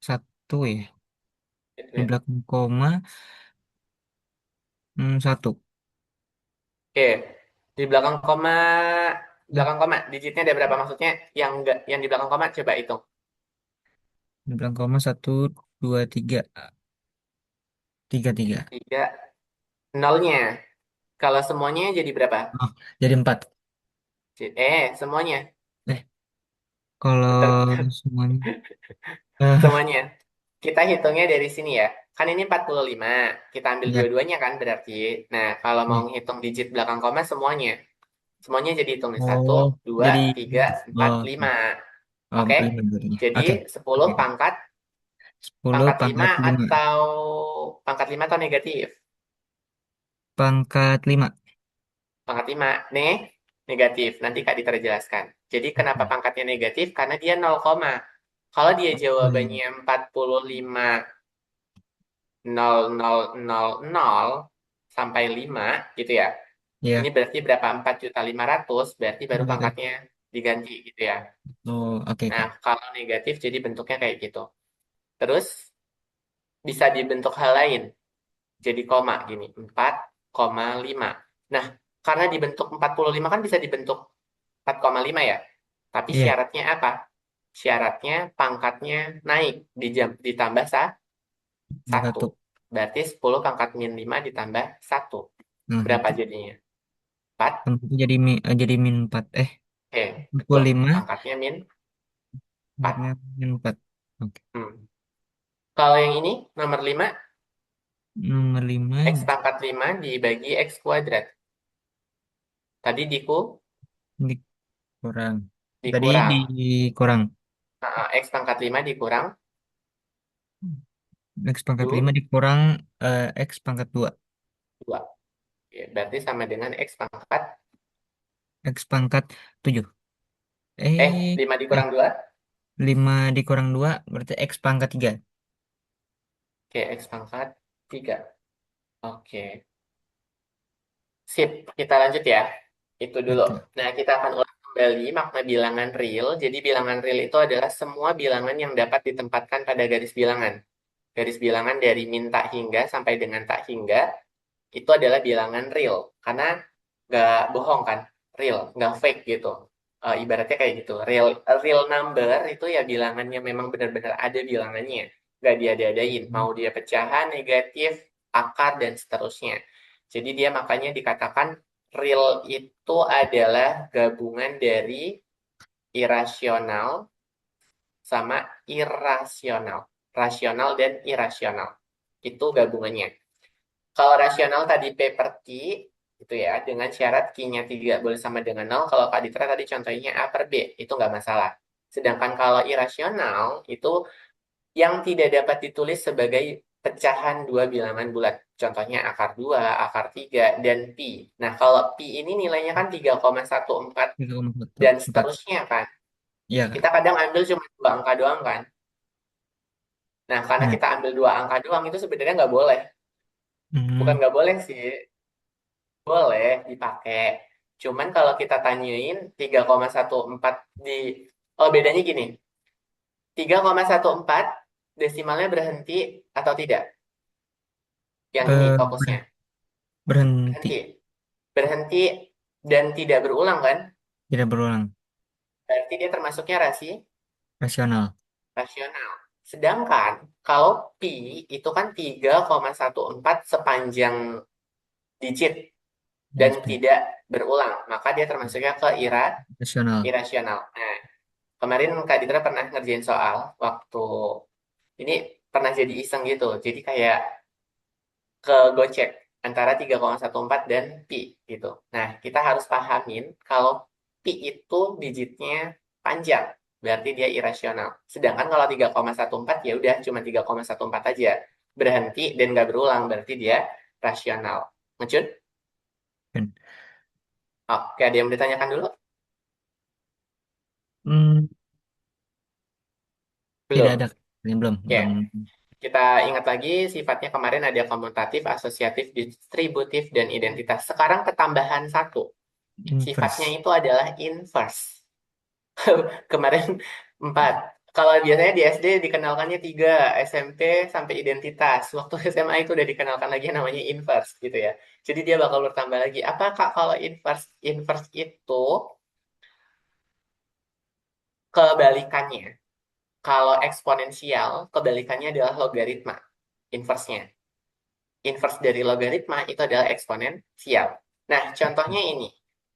Speaker 1: 1 ya. Di
Speaker 2: Yakin.
Speaker 1: belakang koma 1.
Speaker 2: Oke. Di belakang koma digitnya ada berapa? Maksudnya yang enggak, yang di belakang koma coba hitung.
Speaker 1: Di belakang koma 1, 2, 3. 3, 3.
Speaker 2: Tiga. Nolnya. Kalau semuanya jadi berapa?
Speaker 1: Oh, jadi 4.
Speaker 2: Semuanya.
Speaker 1: Eh, kalau
Speaker 2: Bentar,
Speaker 1: semuanya. Eh,
Speaker 2: semuanya. Kita hitungnya dari sini ya. Kan ini 45. Kita ambil
Speaker 1: ya.
Speaker 2: dua-duanya kan berarti. Nah, kalau mau
Speaker 1: Iya.
Speaker 2: ngitung digit belakang koma semuanya. Semuanya jadi hitung nih. Satu,
Speaker 1: Oh,
Speaker 2: dua,
Speaker 1: jadi
Speaker 2: tiga, empat,
Speaker 1: oh,
Speaker 2: lima.
Speaker 1: oh
Speaker 2: Oke?
Speaker 1: 5 jadinya.
Speaker 2: Jadi
Speaker 1: Oke.
Speaker 2: 10
Speaker 1: Oke.
Speaker 2: pangkat
Speaker 1: 10
Speaker 2: pangkat 5
Speaker 1: pangkat 5.
Speaker 2: atau pangkat 5 atau negatif?
Speaker 1: Pangkat 5.
Speaker 2: Pangkat 5 nih, negatif. Nanti Kak Ditra jelaskan. Jadi kenapa
Speaker 1: Oke.
Speaker 2: pangkatnya negatif? Karena dia 0, kalau dia
Speaker 1: Oh, iya.
Speaker 2: jawabannya 45.0000 sampai 5 gitu ya. Ini
Speaker 1: Iya.
Speaker 2: berarti berapa? 4.500.000 berarti baru
Speaker 1: Negatif.
Speaker 2: pangkatnya diganti gitu ya.
Speaker 1: Oh, oke,
Speaker 2: Nah,
Speaker 1: oke.
Speaker 2: kalau negatif jadi bentuknya kayak gitu. Terus bisa dibentuk hal lain. Jadi koma gini, 4,5. Nah, karena dibentuk 45 kan bisa dibentuk 4,5 ya. Tapi
Speaker 1: Iya,
Speaker 2: syaratnya apa? Syaratnya pangkatnya naik ditambah satu.
Speaker 1: satu.
Speaker 2: Berarti 10 pangkat min 5 ditambah satu.
Speaker 1: Nah,
Speaker 2: Berapa
Speaker 1: itu
Speaker 2: jadinya? 4.
Speaker 1: itu jadi min 4.
Speaker 2: Oke,
Speaker 1: Pukul
Speaker 2: betul.
Speaker 1: 5.
Speaker 2: Pangkatnya min 4.
Speaker 1: Min 4. Oke.
Speaker 2: Hmm. Kalau yang ini, nomor 5,
Speaker 1: Nomor 5
Speaker 2: X pangkat 5 dibagi X kuadrat. Tadi
Speaker 1: dikurang. Tadi
Speaker 2: dikurang.
Speaker 1: dikurang.
Speaker 2: Nah, X pangkat 5 dikurang
Speaker 1: X pangkat 5
Speaker 2: 2.
Speaker 1: dikurang X pangkat 2.
Speaker 2: Oke, berarti sama dengan X pangkat,
Speaker 1: X pangkat 7. Eh,
Speaker 2: 5
Speaker 1: eh
Speaker 2: dikurang 2.
Speaker 1: 5 dikurang 2 berarti X pangkat 3.
Speaker 2: Oke, X pangkat 3. Oke, sip. Kita lanjut ya. Itu dulu.
Speaker 1: Oke.
Speaker 2: Nah, kita akan ulang kembali makna bilangan real. Jadi bilangan real itu adalah semua bilangan yang dapat ditempatkan pada garis bilangan. Garis bilangan dari min tak hingga sampai dengan tak hingga itu adalah bilangan real. Karena nggak bohong kan, real, nggak fake gitu. Ibaratnya kayak gitu. Real number itu ya bilangannya memang benar-benar ada bilangannya. Nggak diada-adain. Mau dia pecahan, negatif, akar, dan seterusnya. Jadi dia makanya dikatakan real itu adalah gabungan dari irasional sama irasional. Rasional dan irasional. Itu gabungannya. Kalau rasional tadi P per Q, itu ya, dengan syarat Q-nya tidak boleh sama dengan nol. Kalau Kak Ditra tadi contohnya A per B, itu nggak masalah. Sedangkan kalau irasional, itu yang tidak dapat ditulis sebagai pecahan dua bilangan bulat. Contohnya akar 2, akar 3, dan pi. Nah, kalau pi ini nilainya kan 3,14 dan
Speaker 1: 3,4.
Speaker 2: seterusnya kan.
Speaker 1: Iya,
Speaker 2: Kita
Speaker 1: Kak.
Speaker 2: kadang ambil cuma dua angka doang kan. Nah, karena
Speaker 1: Nah,
Speaker 2: kita ambil dua angka doang, itu sebenarnya nggak boleh. Bukan
Speaker 1: hmm,
Speaker 2: nggak boleh sih, boleh dipakai. Cuman kalau kita tanyain 3,14 di... Oh, bedanya gini. 3,14 desimalnya berhenti atau tidak? Yang ini
Speaker 1: eh,
Speaker 2: fokusnya.
Speaker 1: berhenti.
Speaker 2: Berhenti. Berhenti dan tidak berulang kan?
Speaker 1: Tidak berulang.
Speaker 2: Berarti dia termasuknya
Speaker 1: Rasional.
Speaker 2: rasional. Sedangkan kalau pi itu kan 3,14 sepanjang digit dan
Speaker 1: Ya, seperti
Speaker 2: tidak berulang. Maka dia termasuknya ke
Speaker 1: rasional.
Speaker 2: irasional. Nah, kemarin Kak Ditra pernah ngerjain soal waktu ini pernah jadi iseng gitu. Jadi kayak ke gocek antara 3,14 dan pi gitu. Nah, kita harus pahamin kalau pi itu digitnya panjang, berarti dia irasional. Sedangkan kalau 3,14 ya udah cuma 3,14 aja. Berhenti dan nggak berulang, berarti dia rasional. Ngecut?
Speaker 1: Dan,
Speaker 2: Oke, ada yang mau ditanyakan dulu?
Speaker 1: hmm, tidak ada.
Speaker 2: Belum.
Speaker 1: Ini belum,
Speaker 2: Oke.
Speaker 1: belum
Speaker 2: Kita ingat lagi sifatnya kemarin ada komutatif, asosiatif, distributif, dan identitas. Sekarang ketambahan satu. Sifatnya
Speaker 1: inverse.
Speaker 2: itu adalah inverse. Kemarin 4. Kalau biasanya di SD dikenalkannya 3, SMP sampai identitas. Waktu SMA itu udah dikenalkan lagi yang namanya inverse gitu ya. Jadi dia bakal bertambah lagi. Apakah kalau inverse? Inverse itu kebalikannya. Kalau eksponensial, kebalikannya adalah logaritma. Inverse-nya. inverse dari logaritma itu adalah eksponensial. Nah, contohnya ini.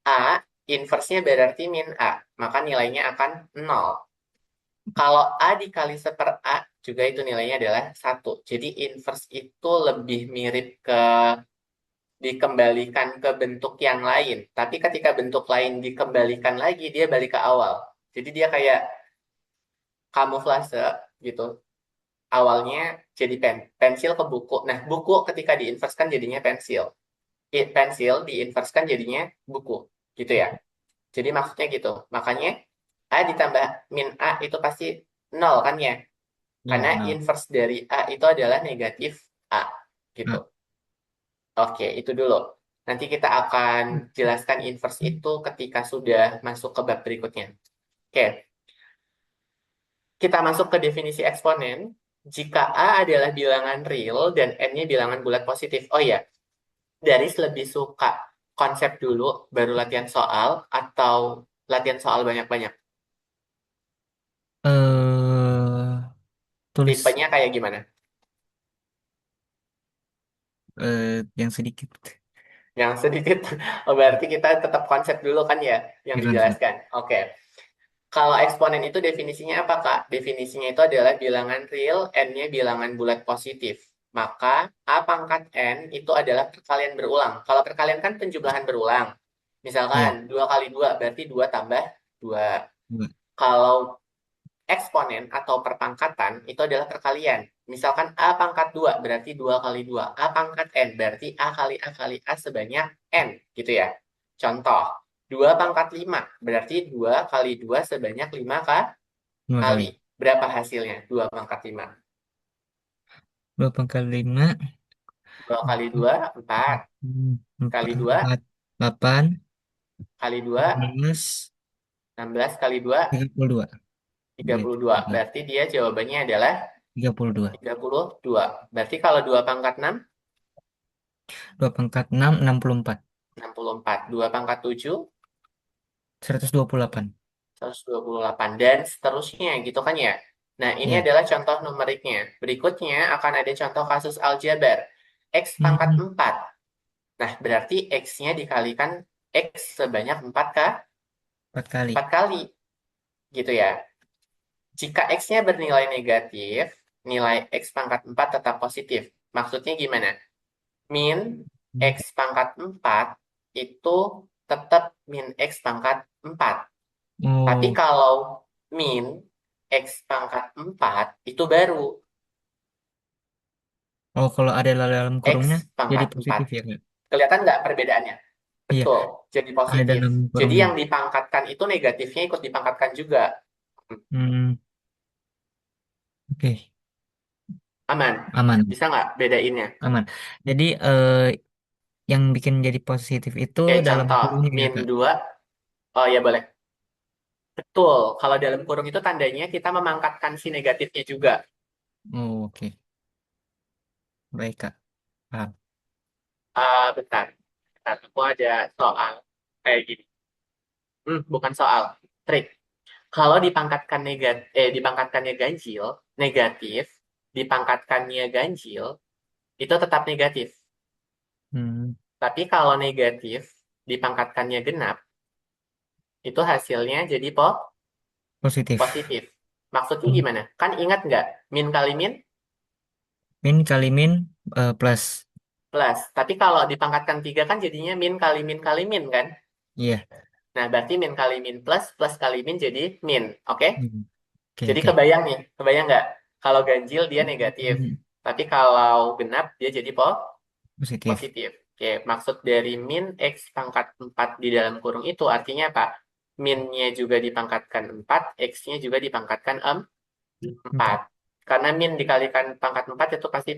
Speaker 2: A, inverse-nya berarti min A, maka nilainya akan 0. Kalau A dikali seper A, juga itu nilainya adalah 1. Jadi inverse itu lebih mirip ke dikembalikan ke bentuk yang lain. Tapi ketika bentuk lain dikembalikan lagi, dia balik ke awal. Jadi dia kayak kamuflase gitu. Awalnya jadi pensil ke buku. Nah, buku ketika diinverskan jadinya pensil. Pensil diinverskan jadinya buku. Gitu ya. Jadi maksudnya gitu. Makanya A ditambah min A itu pasti 0 kan ya.
Speaker 1: Ya,
Speaker 2: Karena
Speaker 1: nol.
Speaker 2: inverse dari A itu adalah negatif A. Gitu.
Speaker 1: Ah.
Speaker 2: Oke, itu dulu. Nanti kita akan jelaskan inverse itu ketika sudah masuk ke bab berikutnya. Oke, kita masuk ke definisi eksponen. Jika A adalah bilangan real dan N-nya bilangan bulat positif. Oh iya, Daris lebih suka konsep dulu, baru latihan soal, atau latihan soal banyak-banyak?
Speaker 1: eh Tulis
Speaker 2: Tipenya kayak gimana?
Speaker 1: yang sedikit.
Speaker 2: Yang sedikit, oh, berarti kita tetap konsep dulu kan ya, yang
Speaker 1: Ya, konsep.
Speaker 2: dijelaskan. Oke. Kalau eksponen itu definisinya apa, Kak? Definisinya itu adalah bilangan real, N-nya bilangan bulat positif. Maka A pangkat N itu adalah perkalian berulang. Kalau perkalian kan penjumlahan berulang. Misalkan
Speaker 1: Ya,
Speaker 2: 2 kali 2 berarti 2 tambah 2.
Speaker 1: dua.
Speaker 2: Kalau eksponen atau perpangkatan itu adalah perkalian. Misalkan A pangkat 2 berarti 2 kali 2. A pangkat N berarti A kali A kali A sebanyak N. Gitu ya. Contoh, 2 pangkat 5 berarti 2 kali 2 sebanyak 5
Speaker 1: Dua
Speaker 2: kali.
Speaker 1: kali.
Speaker 2: Berapa hasilnya? 2 pangkat 5.
Speaker 1: Dua pangkat lima.
Speaker 2: 2 kali 2, 4.
Speaker 1: Empat,
Speaker 2: Kali 2,
Speaker 1: empat, delapan,
Speaker 2: kali 2,
Speaker 1: 12,
Speaker 2: 16. Kali 2,
Speaker 1: 32.
Speaker 2: tiga puluh dua. Berarti dia jawabannya adalah
Speaker 1: 32.
Speaker 2: 32. Berarti kalau 2 pangkat 6,
Speaker 1: Dua pangkat enam, 64.
Speaker 2: 64. 2 pangkat 7,
Speaker 1: 128.
Speaker 2: 128. Dan seterusnya gitu kan ya. Nah, ini
Speaker 1: Ya.
Speaker 2: adalah contoh numeriknya. Berikutnya akan ada contoh kasus aljabar. X pangkat
Speaker 1: Hmm,
Speaker 2: 4. Nah, berarti X-nya dikalikan X sebanyak 4 kah?
Speaker 1: 4 kali.
Speaker 2: 4 kali. Gitu ya. Jika X-nya bernilai negatif, nilai X pangkat 4 tetap positif. Maksudnya gimana? Min X pangkat 4 itu tetap min X pangkat 4. Tapi
Speaker 1: Oh,
Speaker 2: kalau min X pangkat 4 itu baru
Speaker 1: oh, kalau ada dalam kurungnya
Speaker 2: X
Speaker 1: jadi
Speaker 2: pangkat 4.
Speaker 1: positif ya, Kak?
Speaker 2: Kelihatan nggak perbedaannya?
Speaker 1: Iya,
Speaker 2: Betul, jadi
Speaker 1: ada
Speaker 2: positif.
Speaker 1: dalam
Speaker 2: Jadi
Speaker 1: kurungnya.
Speaker 2: yang dipangkatkan itu negatifnya ikut dipangkatkan juga.
Speaker 1: Hmm, oke.
Speaker 2: Aman.
Speaker 1: Aman,
Speaker 2: Bisa nggak bedainnya?
Speaker 1: aman. Jadi yang bikin jadi positif itu
Speaker 2: Kayak
Speaker 1: dalam
Speaker 2: contoh,
Speaker 1: kurungnya ya,
Speaker 2: min
Speaker 1: Kak?
Speaker 2: 2. Oh ya boleh. Betul, kalau dalam kurung itu tandanya kita memangkatkan si negatifnya juga.
Speaker 1: Oh, oke. Baik, Kak. Paham.
Speaker 2: Bentar. Bentar, aku ada soal kayak gini. Bukan soal, trik. Kalau dipangkatkannya ganjil, negatif, dipangkatkannya ganjil, itu tetap negatif.
Speaker 1: Hmm,
Speaker 2: Tapi kalau negatif, dipangkatkannya genap, itu hasilnya jadi
Speaker 1: positif.
Speaker 2: positif. Maksudnya
Speaker 1: Hmm.
Speaker 2: gimana? Kan ingat nggak? Min kali min
Speaker 1: Min kali min plus.
Speaker 2: plus. Tapi kalau dipangkatkan 3 kan jadinya min kali min kan?
Speaker 1: Iya.
Speaker 2: Nah, berarti min kali min plus, plus kali min jadi min. Oke?
Speaker 1: Hmm. Oke,
Speaker 2: Jadi
Speaker 1: oke.
Speaker 2: kebayang nih, kebayang nggak? Kalau ganjil dia negatif.
Speaker 1: Hmm,
Speaker 2: Tapi kalau genap dia jadi
Speaker 1: positif.
Speaker 2: positif. Oke, maksud dari min X pangkat 4 di dalam kurung itu artinya apa? Minnya juga dipangkatkan 4, X-nya juga dipangkatkan 4.
Speaker 1: Empat.
Speaker 2: Karena min dikalikan pangkat 4 itu pasti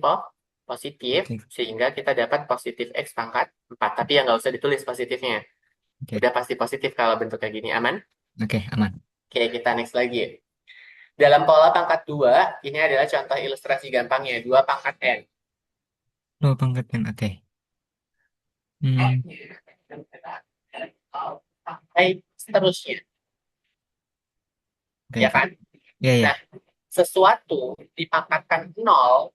Speaker 2: positif,
Speaker 1: Positif.
Speaker 2: sehingga kita dapat positif X pangkat 4. Tapi ya nggak usah ditulis positifnya.
Speaker 1: Oke.
Speaker 2: Udah pasti positif kalau bentuknya gini, aman?
Speaker 1: Oke, aman.
Speaker 2: Oke, kita next lagi. Dalam pola pangkat 2, ini adalah contoh ilustrasi gampangnya. 2 pangkat N.
Speaker 1: Dua pangkat min. Oke. Hmm,
Speaker 2: Sampai seterusnya,
Speaker 1: oke,
Speaker 2: ya
Speaker 1: Kak.
Speaker 2: kan?
Speaker 1: Iya, iya.
Speaker 2: Nah, sesuatu dipangkatkan 0,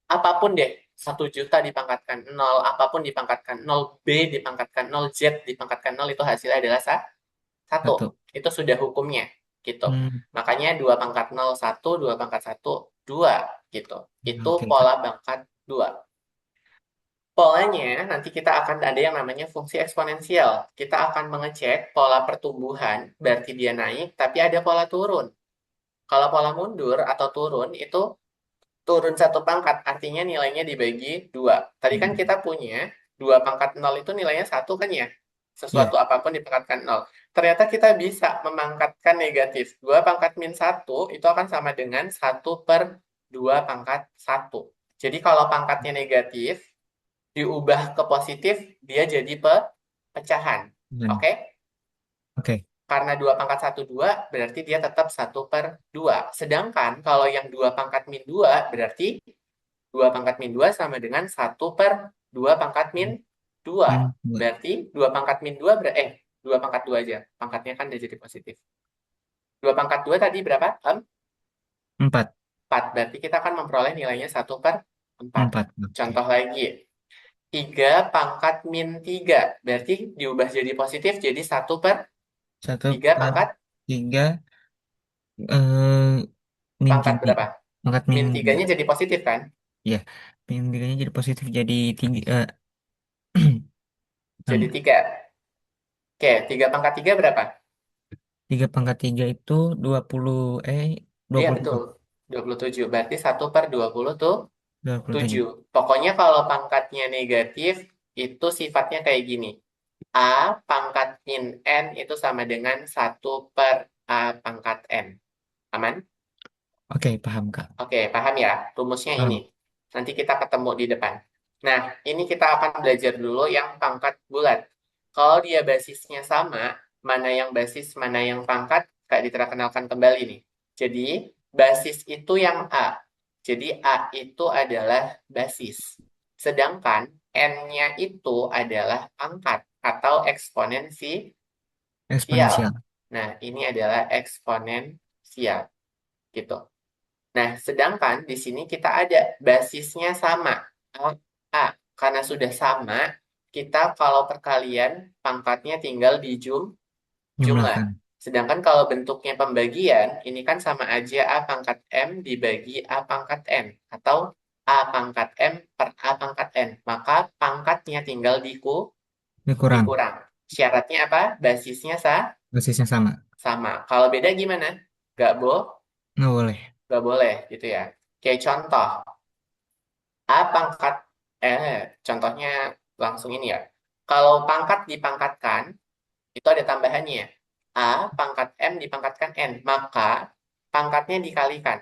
Speaker 2: apapun deh. 1 juta dipangkatkan nol, apapun dipangkatkan nol, B dipangkatkan nol, Z dipangkatkan nol, itu hasilnya adalah satu.
Speaker 1: Satu.
Speaker 2: Itu sudah hukumnya, gitu.
Speaker 1: Hmm,
Speaker 2: Makanya 2 pangkat nol satu, 2 pangkat satu 2, gitu. Itu
Speaker 1: oke, Kak.
Speaker 2: pola pangkat 2. Polanya nanti kita akan ada yang namanya fungsi eksponensial. Kita akan mengecek pola pertumbuhan, berarti dia naik, tapi ada pola turun. Kalau pola mundur atau turun, itu turun 1 pangkat, artinya nilainya dibagi 2. Tadi kan kita punya 2 pangkat nol itu nilainya 1 kan ya?
Speaker 1: Iya,
Speaker 2: Sesuatu apapun dipangkatkan nol. Ternyata kita bisa memangkatkan negatif. 2 pangkat min 1 itu akan sama dengan 1/2 pangkat 1. Jadi kalau pangkatnya negatif, diubah ke positif, dia jadi pecahan.
Speaker 1: benar.
Speaker 2: Oke?
Speaker 1: Oke.
Speaker 2: Karena 2 pangkat 1 2, berarti dia tetap 1/2. Sedangkan kalau yang 2 pangkat min 2, berarti 2 pangkat min 2 sama dengan 1/2 pangkat min 2.
Speaker 1: Min dua.
Speaker 2: Berarti 2 pangkat min 2, 2 pangkat 2 aja. Pangkatnya kan udah jadi positif. 2 pangkat 2 tadi berapa?
Speaker 1: 4.
Speaker 2: 4. Berarti kita akan memperoleh nilainya 1/4.
Speaker 1: 4. Oke.
Speaker 2: Contoh lagi. 3 pangkat min 3. Berarti diubah jadi positif, jadi
Speaker 1: 1
Speaker 2: 1/3
Speaker 1: per
Speaker 2: pangkat
Speaker 1: 3 eh, min
Speaker 2: pangkat
Speaker 1: 3.
Speaker 2: berapa?
Speaker 1: Angkat min
Speaker 2: Min
Speaker 1: 3.
Speaker 2: 3-nya jadi positif kan?
Speaker 1: Ya. Min 3-nya jadi positif jadi 3.
Speaker 2: Jadi 3. Oke, 3 pangkat 3 berapa?
Speaker 1: 3 pangkat 3 itu 20 dua
Speaker 2: Iya,
Speaker 1: puluh
Speaker 2: betul.
Speaker 1: tujuh
Speaker 2: 27. Berarti 1/20 tuh
Speaker 1: 27.
Speaker 2: 7. Pokoknya kalau pangkatnya negatif, itu sifatnya kayak gini. A pangkat min N itu sama dengan 1/A pangkat N. Aman?
Speaker 1: Oke, paham, Kak.
Speaker 2: Oke, paham ya? Rumusnya ini.
Speaker 1: Paham.
Speaker 2: Nanti kita ketemu di depan. Nah, ini kita akan belajar dulu yang pangkat bulat. Kalau dia basisnya sama, mana yang basis, mana yang pangkat, Kak Ditra kenalkan kembali nih. Jadi, basis itu yang A. Jadi, A itu adalah basis. Sedangkan N-nya itu adalah pangkat atau eksponensial.
Speaker 1: Eksponensial.
Speaker 2: Nah, ini adalah eksponensial. Gitu. Nah, sedangkan di sini kita ada basisnya sama, A, A. Karena sudah sama, kita kalau perkalian pangkatnya tinggal jumlah.
Speaker 1: Jumlahkan.
Speaker 2: Sedangkan kalau bentuknya pembagian, ini kan sama aja A pangkat M dibagi A pangkat N. Atau A pangkat M per A pangkat N. Maka pangkatnya tinggal
Speaker 1: Dikurang.
Speaker 2: dikurang. Syaratnya apa? Basisnya
Speaker 1: Basisnya sama.
Speaker 2: sama. Kalau beda gimana? Gak
Speaker 1: Nggak boleh.
Speaker 2: gak boleh gitu ya. Kayak contoh, A pangkat, contohnya langsung ini ya. Kalau pangkat dipangkatkan, itu ada tambahannya. A pangkat M dipangkatkan N, maka pangkatnya dikalikan.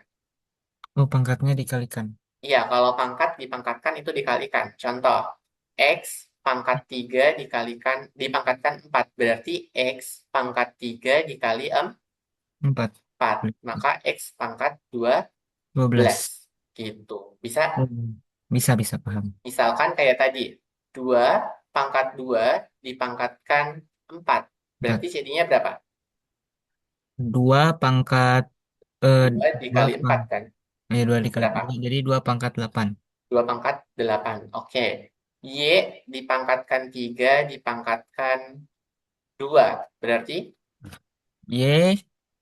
Speaker 1: Oh, pangkatnya dikalikan.
Speaker 2: Iya, kalau pangkat dipangkatkan itu dikalikan. Contoh, X pangkat 3 dikalikan, dipangkatkan 4. Berarti X pangkat 3 dikali
Speaker 1: 4.
Speaker 2: 4. Maka X pangkat 12.
Speaker 1: 12.
Speaker 2: Gitu. Bisa.
Speaker 1: Oh, bisa paham.
Speaker 2: Misalkan kayak tadi, 2 pangkat 2 dipangkatkan 4.
Speaker 1: 4.
Speaker 2: Berarti jadinya berapa?
Speaker 1: 2 pangkat eh
Speaker 2: 2
Speaker 1: 2
Speaker 2: dikali
Speaker 1: pang
Speaker 2: 4 kan?
Speaker 1: 2 dikali
Speaker 2: Berapa?
Speaker 1: 2 jadi 2 pangkat 8.
Speaker 2: 2 pangkat 8. Oke. Y dipangkatkan 3 dipangkatkan 2. Berarti
Speaker 1: Y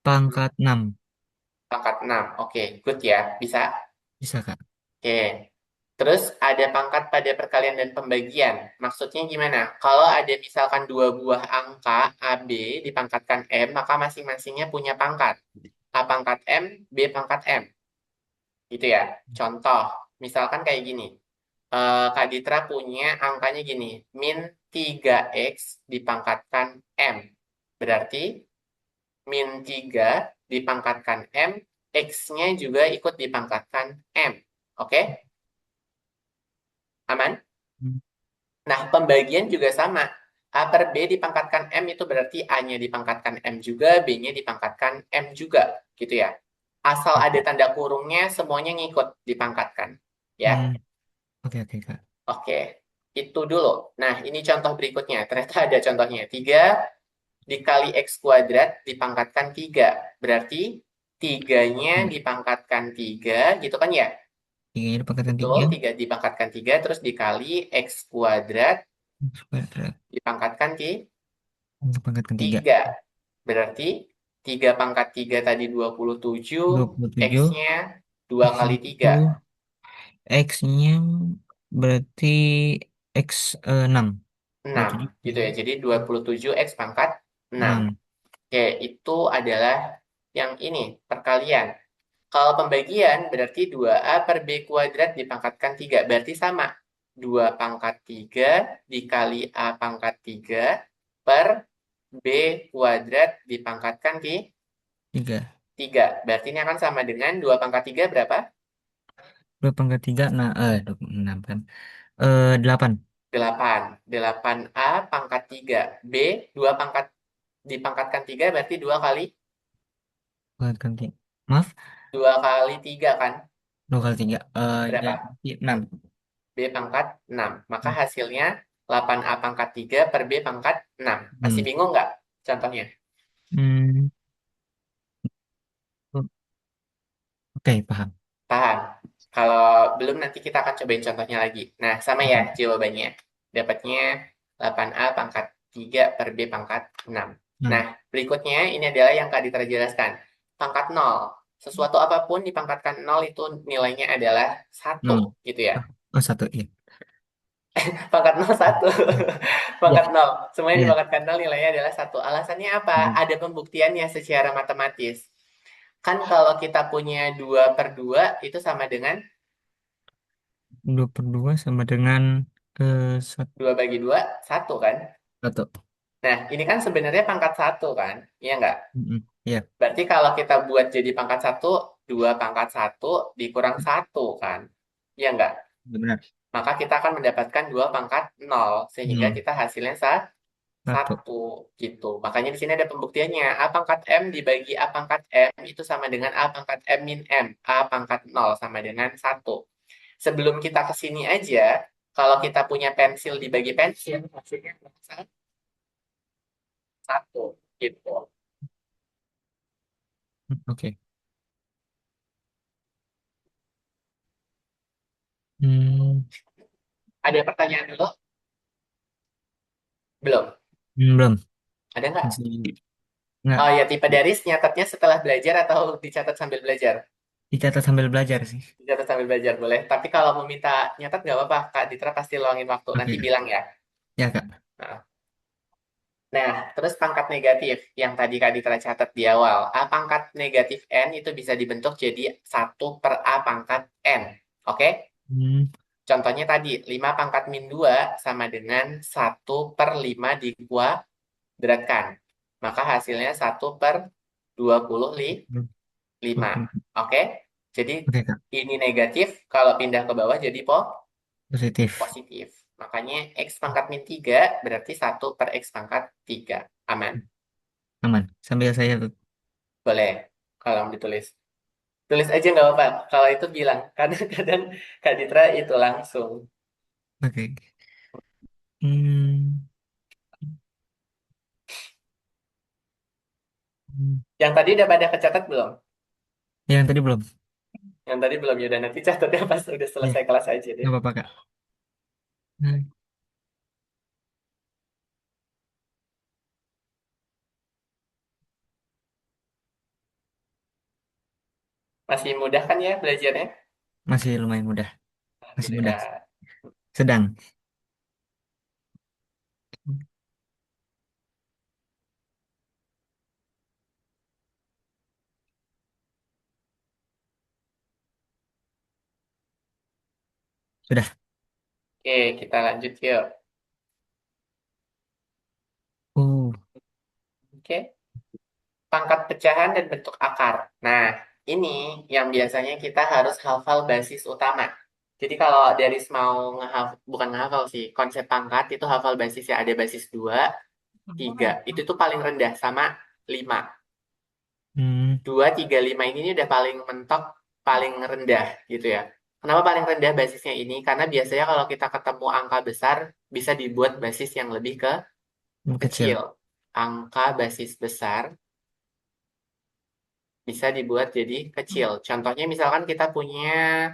Speaker 1: pangkat 6.
Speaker 2: pangkat 6. Oke, good ya. Bisa?
Speaker 1: Bisa, Kak.
Speaker 2: Oke. Terus ada pangkat pada perkalian dan pembagian. Maksudnya gimana? Kalau ada misalkan dua buah angka A, B dipangkatkan M, maka masing-masingnya punya pangkat. A pangkat M, B pangkat M. Gitu ya. Contoh, misalkan kayak gini. Kak Ditra punya angkanya gini. Min 3X dipangkatkan M. Berarti min 3 dipangkatkan M, X-nya juga ikut dipangkatkan M. Oke? Aman?
Speaker 1: Hmm.
Speaker 2: Nah, pembagian juga sama. A per B dipangkatkan M itu berarti A-nya dipangkatkan M juga, B-nya dipangkatkan M juga. Gitu ya. Asal ada tanda kurungnya, semuanya ngikut dipangkatkan. Ya,
Speaker 1: Hmm, oke, oke, Kak.
Speaker 2: oke. Itu dulu. Nah, ini contoh berikutnya. Ternyata ada contohnya. 3 dikali X kuadrat dipangkatkan 3. Berarti 3-nya
Speaker 1: Hmm.
Speaker 2: dipangkatkan 3, gitu kan ya?
Speaker 1: Tiganya dipangkatkan
Speaker 2: Betul,
Speaker 1: 3.
Speaker 2: 3 dipangkatkan 3 terus dikali X kuadrat
Speaker 1: Kuadrat.
Speaker 2: dipangkatkan ke
Speaker 1: Dipangkatkan 3.
Speaker 2: 3. Berarti 3 pangkat 3 tadi 27,
Speaker 1: 27.
Speaker 2: X-nya 2
Speaker 1: X
Speaker 2: kali
Speaker 1: itu
Speaker 2: 3.
Speaker 1: X-nya berarti X 6.
Speaker 2: 6
Speaker 1: 27
Speaker 2: gitu ya.
Speaker 1: kali
Speaker 2: Jadi 27 X pangkat 6.
Speaker 1: 6.
Speaker 2: Oke, itu adalah yang ini, perkalian. Kalau pembagian berarti 2A per B kuadrat dipangkatkan 3. Berarti sama. 2 pangkat 3 dikali A pangkat 3 per B kuadrat dipangkatkan ke
Speaker 1: 3.
Speaker 2: 3. Berarti ini akan sama dengan 2 pangkat 3 berapa?
Speaker 1: 2 pangkat 3. Nah, 6 kan. 8.
Speaker 2: 8. 8A pangkat 3. B 2 pangkat dipangkatkan 3 berarti 2 kali
Speaker 1: Pangkatkan 3. Maaf.
Speaker 2: 2 kali 3 kan?
Speaker 1: 2 kali 3.
Speaker 2: Berapa?
Speaker 1: Jadi 6.
Speaker 2: B pangkat 6. Maka hasilnya 8A pangkat 3 per B pangkat 6. Masih
Speaker 1: 6.
Speaker 2: bingung nggak contohnya?
Speaker 1: Hmm. Oke, paham.
Speaker 2: Paham? Kalau belum nanti kita akan cobain contohnya lagi. Nah, sama ya
Speaker 1: Oke.
Speaker 2: jawabannya. Dapatnya 8A pangkat 3 per B pangkat 6. Nah,
Speaker 1: 6.
Speaker 2: berikutnya ini adalah yang Kak Ditra jelaskan. Pangkat 0. Sesuatu apapun dipangkatkan 0 itu nilainya adalah 1
Speaker 1: 0.
Speaker 2: gitu ya.
Speaker 1: Oh, 1. Iya.
Speaker 2: Pangkat 0 1.
Speaker 1: Iya.
Speaker 2: Pangkat 0. Semuanya
Speaker 1: Iya.
Speaker 2: dipangkatkan 0 nilainya adalah 1. Alasannya apa?
Speaker 1: Hmm.
Speaker 2: Ada pembuktiannya secara matematis. Kan kalau kita punya 2 per 2 itu sama dengan
Speaker 1: 2 per 2 sama dengan 1.
Speaker 2: 2 bagi 2 1 kan?
Speaker 1: 1.
Speaker 2: Nah, ini kan sebenarnya pangkat 1 kan? Iya nggak?
Speaker 1: Iya,
Speaker 2: Berarti kalau kita buat jadi pangkat 1, 2 pangkat 1 dikurang 1 kan? Iya nggak?
Speaker 1: benar.
Speaker 2: Maka kita akan mendapatkan 2 pangkat 0. Sehingga
Speaker 1: 0.
Speaker 2: kita hasilnya
Speaker 1: 1.
Speaker 2: 1 gitu. Makanya di sini ada pembuktiannya. A pangkat M dibagi A pangkat M itu sama dengan A pangkat M min M. A pangkat 0 sama dengan 1. Sebelum kita ke sini aja, kalau kita punya pensil dibagi pensil, hasilnya 1 gitu.
Speaker 1: Oke. Hmm,
Speaker 2: Ada pertanyaan dulu? Belum?
Speaker 1: belum.
Speaker 2: Ada nggak?
Speaker 1: Masih nggak
Speaker 2: Oh ya, tipe daris nyatetnya setelah belajar atau dicatat sambil belajar?
Speaker 1: dicatat sambil belajar sih.
Speaker 2: Dicatat sambil belajar boleh. Tapi kalau mau minta nyatat nggak apa-apa, Kak Ditra pasti luangin waktu. Nanti
Speaker 1: Oke.
Speaker 2: bilang ya.
Speaker 1: Ya, Kak.
Speaker 2: Nah, nah, terus pangkat negatif yang tadi Kak Ditra catat di awal. A pangkat negatif N itu bisa dibentuk jadi 1 per A pangkat N. Oke?
Speaker 1: Hmm,
Speaker 2: Contohnya tadi, 5 pangkat min 2 sama dengan 1/5 dikuadratkan. Maka hasilnya 1/25. Oke? Jadi
Speaker 1: oke, Kak.
Speaker 2: ini negatif, kalau pindah ke bawah jadi
Speaker 1: Positif.
Speaker 2: positif. Makanya X pangkat min 3 berarti 1/X pangkat 3. Aman.
Speaker 1: Aman. Sambil saya tuh.
Speaker 2: Boleh kalau mau ditulis. Tulis aja nggak apa-apa. Kalau itu bilang. Karena kadang Kak Ditra itu langsung.
Speaker 1: Oke. Hmm, hmm.
Speaker 2: Yang tadi udah pada kecatat belum?
Speaker 1: Yang tadi belum.
Speaker 2: Yang tadi belum ya. Dan nanti catatnya pas udah
Speaker 1: Ya,
Speaker 2: selesai kelas aja deh.
Speaker 1: nggak apa-apa, Kak. Hmm,
Speaker 2: Masih mudah kan ya belajarnya?
Speaker 1: masih lumayan mudah. Masih mudah.
Speaker 2: Alhamdulillah.
Speaker 1: Sedang. Sudah.
Speaker 2: Oke, kita lanjut yuk.
Speaker 1: Uh,
Speaker 2: Oke. Pangkat pecahan dan bentuk akar. Nah, ini yang biasanya kita harus hafal basis utama. Jadi kalau dari mau bukan ngehafal sih, konsep pangkat itu hafal basis ya. Ada basis 2, 3. Itu tuh paling rendah sama 5.
Speaker 1: hmm,
Speaker 2: 2, 3, 5 ini udah paling mentok, paling rendah gitu ya. Kenapa paling rendah basisnya ini? Karena biasanya kalau kita ketemu angka besar, bisa dibuat basis yang lebih
Speaker 1: kecil.
Speaker 2: kecil. Angka basis besar bisa dibuat jadi kecil. Contohnya misalkan kita punya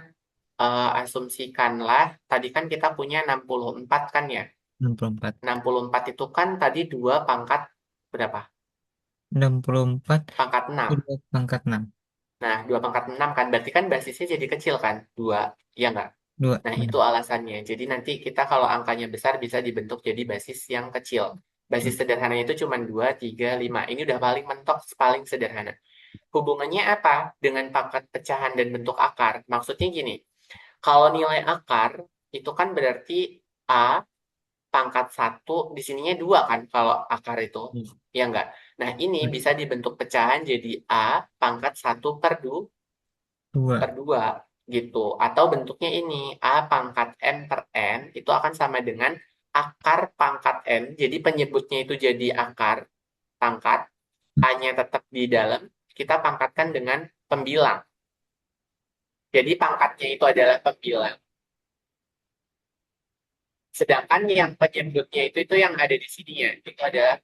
Speaker 2: asumsikanlah tadi kan kita punya 64 kan ya.
Speaker 1: 64.
Speaker 2: 64 itu kan tadi 2 pangkat berapa?
Speaker 1: 64
Speaker 2: Pangkat 6.
Speaker 1: itu pangkat 6.
Speaker 2: Nah, 2 pangkat 6 kan berarti kan basisnya jadi kecil kan? 2, iya nggak?
Speaker 1: 2.
Speaker 2: Nah, itu
Speaker 1: Benar.
Speaker 2: alasannya. Jadi nanti kita kalau angkanya besar bisa dibentuk jadi basis yang kecil. Basis sederhananya itu cuma 2, 3, 5. Ini udah paling mentok, paling sederhana. Hubungannya apa dengan pangkat pecahan dan bentuk akar? Maksudnya gini, kalau nilai akar itu kan berarti A pangkat satu, di sininya 2 kan kalau akar itu. Ya enggak? Nah, ini bisa dibentuk pecahan jadi A pangkat satu per
Speaker 1: 2.
Speaker 2: 2 gitu. Atau bentuknya ini, A pangkat M per N itu akan sama dengan akar pangkat N. Jadi penyebutnya itu jadi akar pangkat, A-nya tetap di dalam, kita pangkatkan dengan pembilang. Jadi pangkatnya itu adalah pembilang. Sedangkan yang penyebutnya itu yang ada di sini ya, itu adalah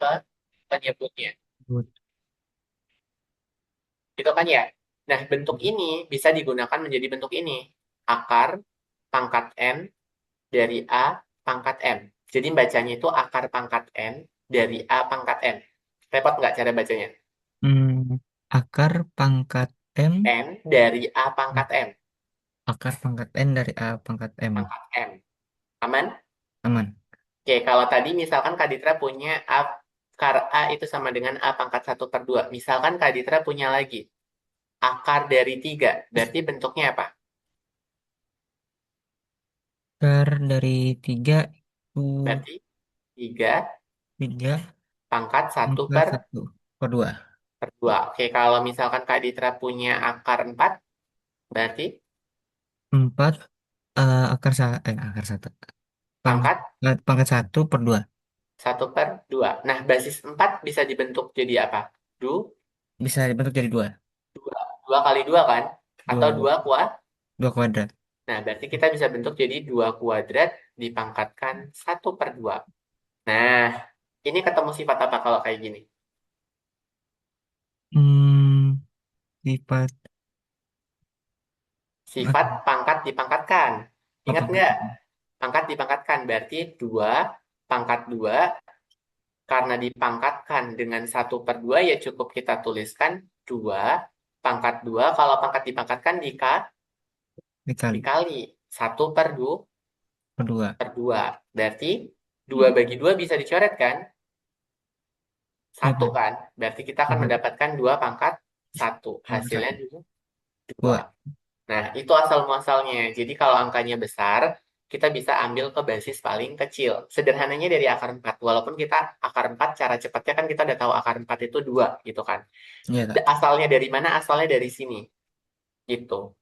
Speaker 2: penyebutnya. Gitu kan ya? Nah, bentuk ini bisa digunakan menjadi bentuk ini. Akar pangkat N dari A pangkat M. Jadi bacanya itu akar pangkat N dari A pangkat M. Repot nggak cara bacanya?
Speaker 1: Hmm, akar pangkat M.
Speaker 2: N dari A pangkat M.
Speaker 1: Akar pangkat N dari A pangkat M.
Speaker 2: Pangkat M. Aman?
Speaker 1: Aman.
Speaker 2: Oke, kalau tadi misalkan Kak Ditra punya akar A itu sama dengan A pangkat satu per 2. Misalkan Kak Ditra punya lagi akar dari 3. Berarti bentuknya apa?
Speaker 1: Akar dari 3 itu
Speaker 2: Berarti 3
Speaker 1: 3
Speaker 2: pangkat satu
Speaker 1: pangkat
Speaker 2: per
Speaker 1: 1/2.
Speaker 2: 2. Oke, kalau misalkan Kak Ditra punya akar 4, berarti
Speaker 1: 4 akar 1.
Speaker 2: pangkat
Speaker 1: Pangkat 1/2.
Speaker 2: satu per 2. Nah, basis 4 bisa dibentuk jadi apa? Du,
Speaker 1: Bisa dibentuk jadi 2.
Speaker 2: 2. 2 kali 2 kan? Atau
Speaker 1: 2
Speaker 2: 2 kuadrat.
Speaker 1: 2 kuadrat.
Speaker 2: Nah, berarti kita bisa bentuk jadi 2 kuadrat dipangkatkan satu per 2. Nah, ini ketemu sifat apa kalau kayak gini?
Speaker 1: Hmm, sifat
Speaker 2: Sifat pangkat dipangkatkan.
Speaker 1: apa
Speaker 2: Ingat nggak?
Speaker 1: pangkat?
Speaker 2: Pangkat dipangkatkan berarti 2 pangkat 2 karena dipangkatkan dengan satu per 2 ya cukup kita tuliskan 2 pangkat 2. Kalau pangkat dipangkatkan
Speaker 1: Dikali
Speaker 2: dikali satu per 2
Speaker 1: kedua.
Speaker 2: per 2. Berarti 2 bagi 2 bisa dicoret kan?
Speaker 1: Ya,
Speaker 2: Satu kan? Berarti kita akan
Speaker 1: dapat
Speaker 2: mendapatkan 2 pangkat satu.
Speaker 1: pangkat
Speaker 2: Hasilnya
Speaker 1: 1.
Speaker 2: 2.
Speaker 1: 2.
Speaker 2: Nah, itu asal muasalnya. Jadi kalau angkanya besar, kita bisa ambil ke basis paling kecil. Sederhananya dari akar 4. Walaupun kita akar 4 cara cepatnya kan kita udah tahu akar 4 itu 2 gitu kan.
Speaker 1: Iya, Kak.
Speaker 2: Asalnya dari mana? Asalnya dari sini gitu.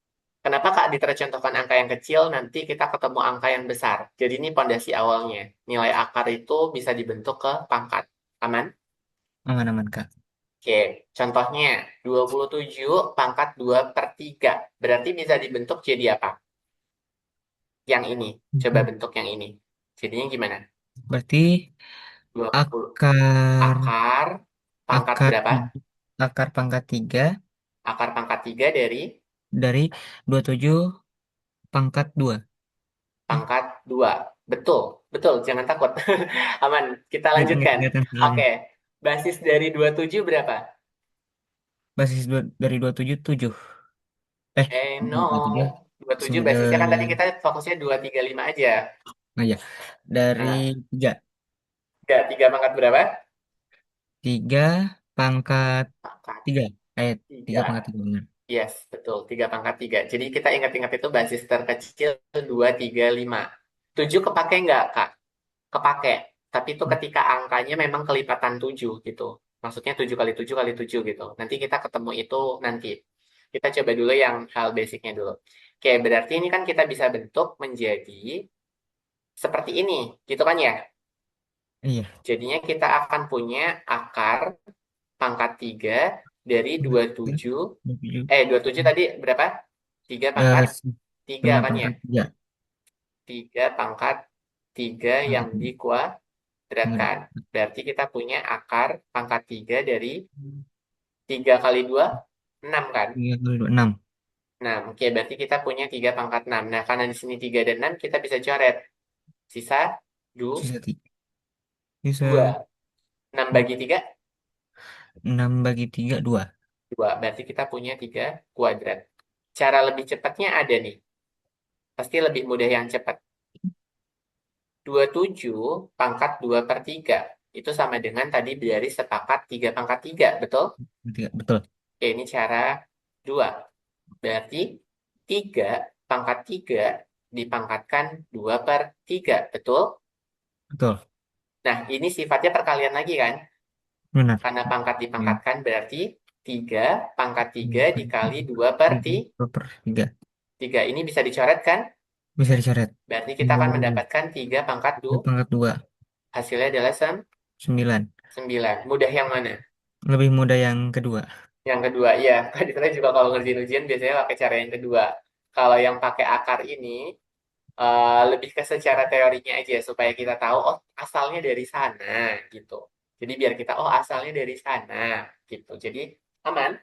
Speaker 2: Kenapa Kak ditercontohkan angka yang kecil, nanti kita ketemu angka yang besar. Jadi ini pondasi awalnya. Nilai akar itu bisa dibentuk ke pangkat. Aman?
Speaker 1: Aman-aman, Kak.
Speaker 2: Oke, contohnya 27 pangkat 2 per 3. Berarti bisa dibentuk jadi apa? Yang ini. Coba
Speaker 1: Mhm.
Speaker 2: bentuk yang ini. Jadinya gimana?
Speaker 1: Berarti
Speaker 2: 20
Speaker 1: akar
Speaker 2: akar pangkat
Speaker 1: akar
Speaker 2: berapa?
Speaker 1: akar pangkat 3
Speaker 2: Akar pangkat 3 dari
Speaker 1: dari 27 pangkat 2.
Speaker 2: pangkat 2. Betul, betul. Jangan takut. Aman. Kita
Speaker 1: Nggak
Speaker 2: lanjutkan.
Speaker 1: kelihatan soalnya.
Speaker 2: Oke, basis dari 27 berapa?
Speaker 1: Basis dari 27 7.
Speaker 2: No.
Speaker 1: 27
Speaker 2: 27 basisnya kan tadi
Speaker 1: sembilan.
Speaker 2: kita fokusnya 235 aja.
Speaker 1: Oh iya. Dari
Speaker 2: Nah,
Speaker 1: 3.
Speaker 2: enggak, 3 pangkat berapa?
Speaker 1: 3 pangkat
Speaker 2: Pangkat
Speaker 1: 3. 3
Speaker 2: 3.
Speaker 1: pangkat 3 benar.
Speaker 2: Yes, betul. 3 pangkat 3. Jadi kita ingat-ingat itu basis terkecil 2, 3, 5. 7 kepake nggak, Kak? Kepake. Tapi itu ketika angkanya memang kelipatan 7 gitu. Maksudnya 7 kali 7 kali 7 gitu. Nanti kita ketemu itu nanti. Kita coba dulu yang hal basicnya dulu. Oke, berarti ini kan kita bisa bentuk menjadi seperti ini. Gitu kan ya?
Speaker 1: Iya.
Speaker 2: Jadinya kita akan punya akar pangkat 3 dari 27.
Speaker 1: 27.
Speaker 2: 27 tadi berapa? 3
Speaker 1: Eh,
Speaker 2: pangkat 3
Speaker 1: Setengah
Speaker 2: kan ya?
Speaker 1: pangkat 3.
Speaker 2: 3 pangkat 3 yang dikuadratkan. Berarti kita punya akar pangkat 3 dari 3 kali 2, 6 kan?
Speaker 1: 3 kali 2, 6.
Speaker 2: 6. Oke, berarti kita punya 3 pangkat 6. Nah, karena di sini 3 dan 6, kita bisa coret. Sisa
Speaker 1: Sisa 3.
Speaker 2: 2.
Speaker 1: Sisa
Speaker 2: 6 bagi 3,
Speaker 1: 6 bagi 3 2.
Speaker 2: 2. Berarti kita punya 3 kuadrat. Cara lebih cepatnya ada nih. Pasti lebih mudah yang cepat. 27 pangkat 2 per 3. Itu sama dengan tadi dari sepakat 3 pangkat 3, betul?
Speaker 1: 3. Betul.
Speaker 2: Oke, ini cara 2. Berarti 3 pangkat 3 dipangkatkan 2 per 3, betul?
Speaker 1: Betul.
Speaker 2: Nah, ini sifatnya perkalian lagi kan?
Speaker 1: Benar.
Speaker 2: Karena pangkat
Speaker 1: Ya.
Speaker 2: dipangkatkan berarti 3 pangkat 3 dikali 2 per
Speaker 1: 2 per 3.
Speaker 2: 3. Ini bisa dicoret kan?
Speaker 1: Bisa dicoret.
Speaker 2: Berarti kita akan mendapatkan 3 pangkat 2.
Speaker 1: 2 pangkat 2.
Speaker 2: Hasilnya adalah
Speaker 1: 9.
Speaker 2: 9. Mudah yang mana?
Speaker 1: Lebih mudah yang kedua.
Speaker 2: Yang kedua, iya. Kadang juga kalau ngerjain ujian biasanya pakai cara yang kedua. Kalau yang pakai akar ini, lebih ke secara teorinya aja supaya kita tahu, oh asalnya dari sana gitu. Jadi biar kita, oh asalnya dari sana gitu. Jadi aman,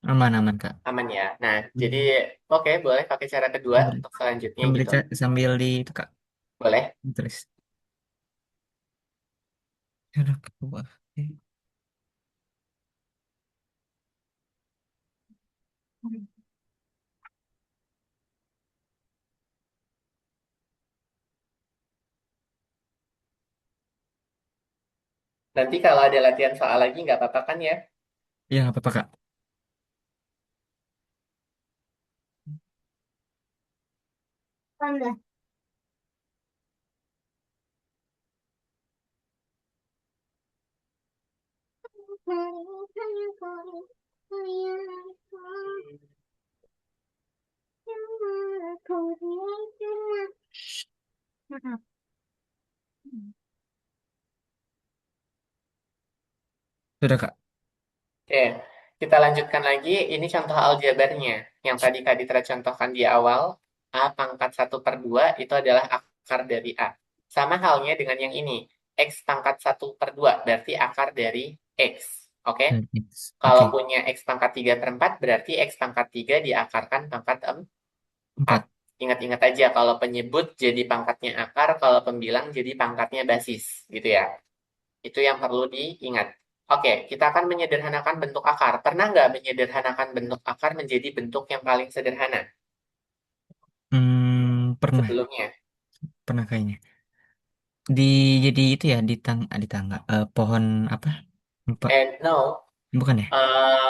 Speaker 1: Aman, aman, Kak.
Speaker 2: aman ya. Nah, jadi
Speaker 1: Hmm.
Speaker 2: oke boleh pakai cara kedua
Speaker 1: Sambil,
Speaker 2: untuk selanjutnya
Speaker 1: sambil,
Speaker 2: gitu.
Speaker 1: sambil di itu, Kak.
Speaker 2: Boleh.
Speaker 1: Tulis. Cara kedua.
Speaker 2: Nanti kalau ada latihan soal lagi nggak apa-apa kan ya?
Speaker 1: Ya, nggak apa-apa, Kak. Sudah, Kak.
Speaker 2: Oke, kita lanjutkan lagi. Ini contoh aljabarnya. Yang tadi Kak Ditra contohkan di awal, A pangkat 1/2 itu adalah akar dari A. Sama halnya dengan yang ini. X pangkat 1/2 berarti akar dari X. Oke? Kalau
Speaker 1: Oke.
Speaker 2: punya X pangkat 3/4 berarti X pangkat 3 diakarkan pangkat 4.
Speaker 1: 4.
Speaker 2: Ingat-ingat aja kalau penyebut jadi pangkatnya akar, kalau pembilang jadi pangkatnya basis. Gitu ya. Itu yang perlu diingat. Oke, kita akan menyederhanakan bentuk akar. Pernah nggak menyederhanakan bentuk akar menjadi bentuk yang paling sederhana
Speaker 1: Pernah.
Speaker 2: sebelumnya?
Speaker 1: Pernah kayaknya. Di jadi itu ya di tangga pohon apa? Lupa.
Speaker 2: And no,
Speaker 1: Bukan ya?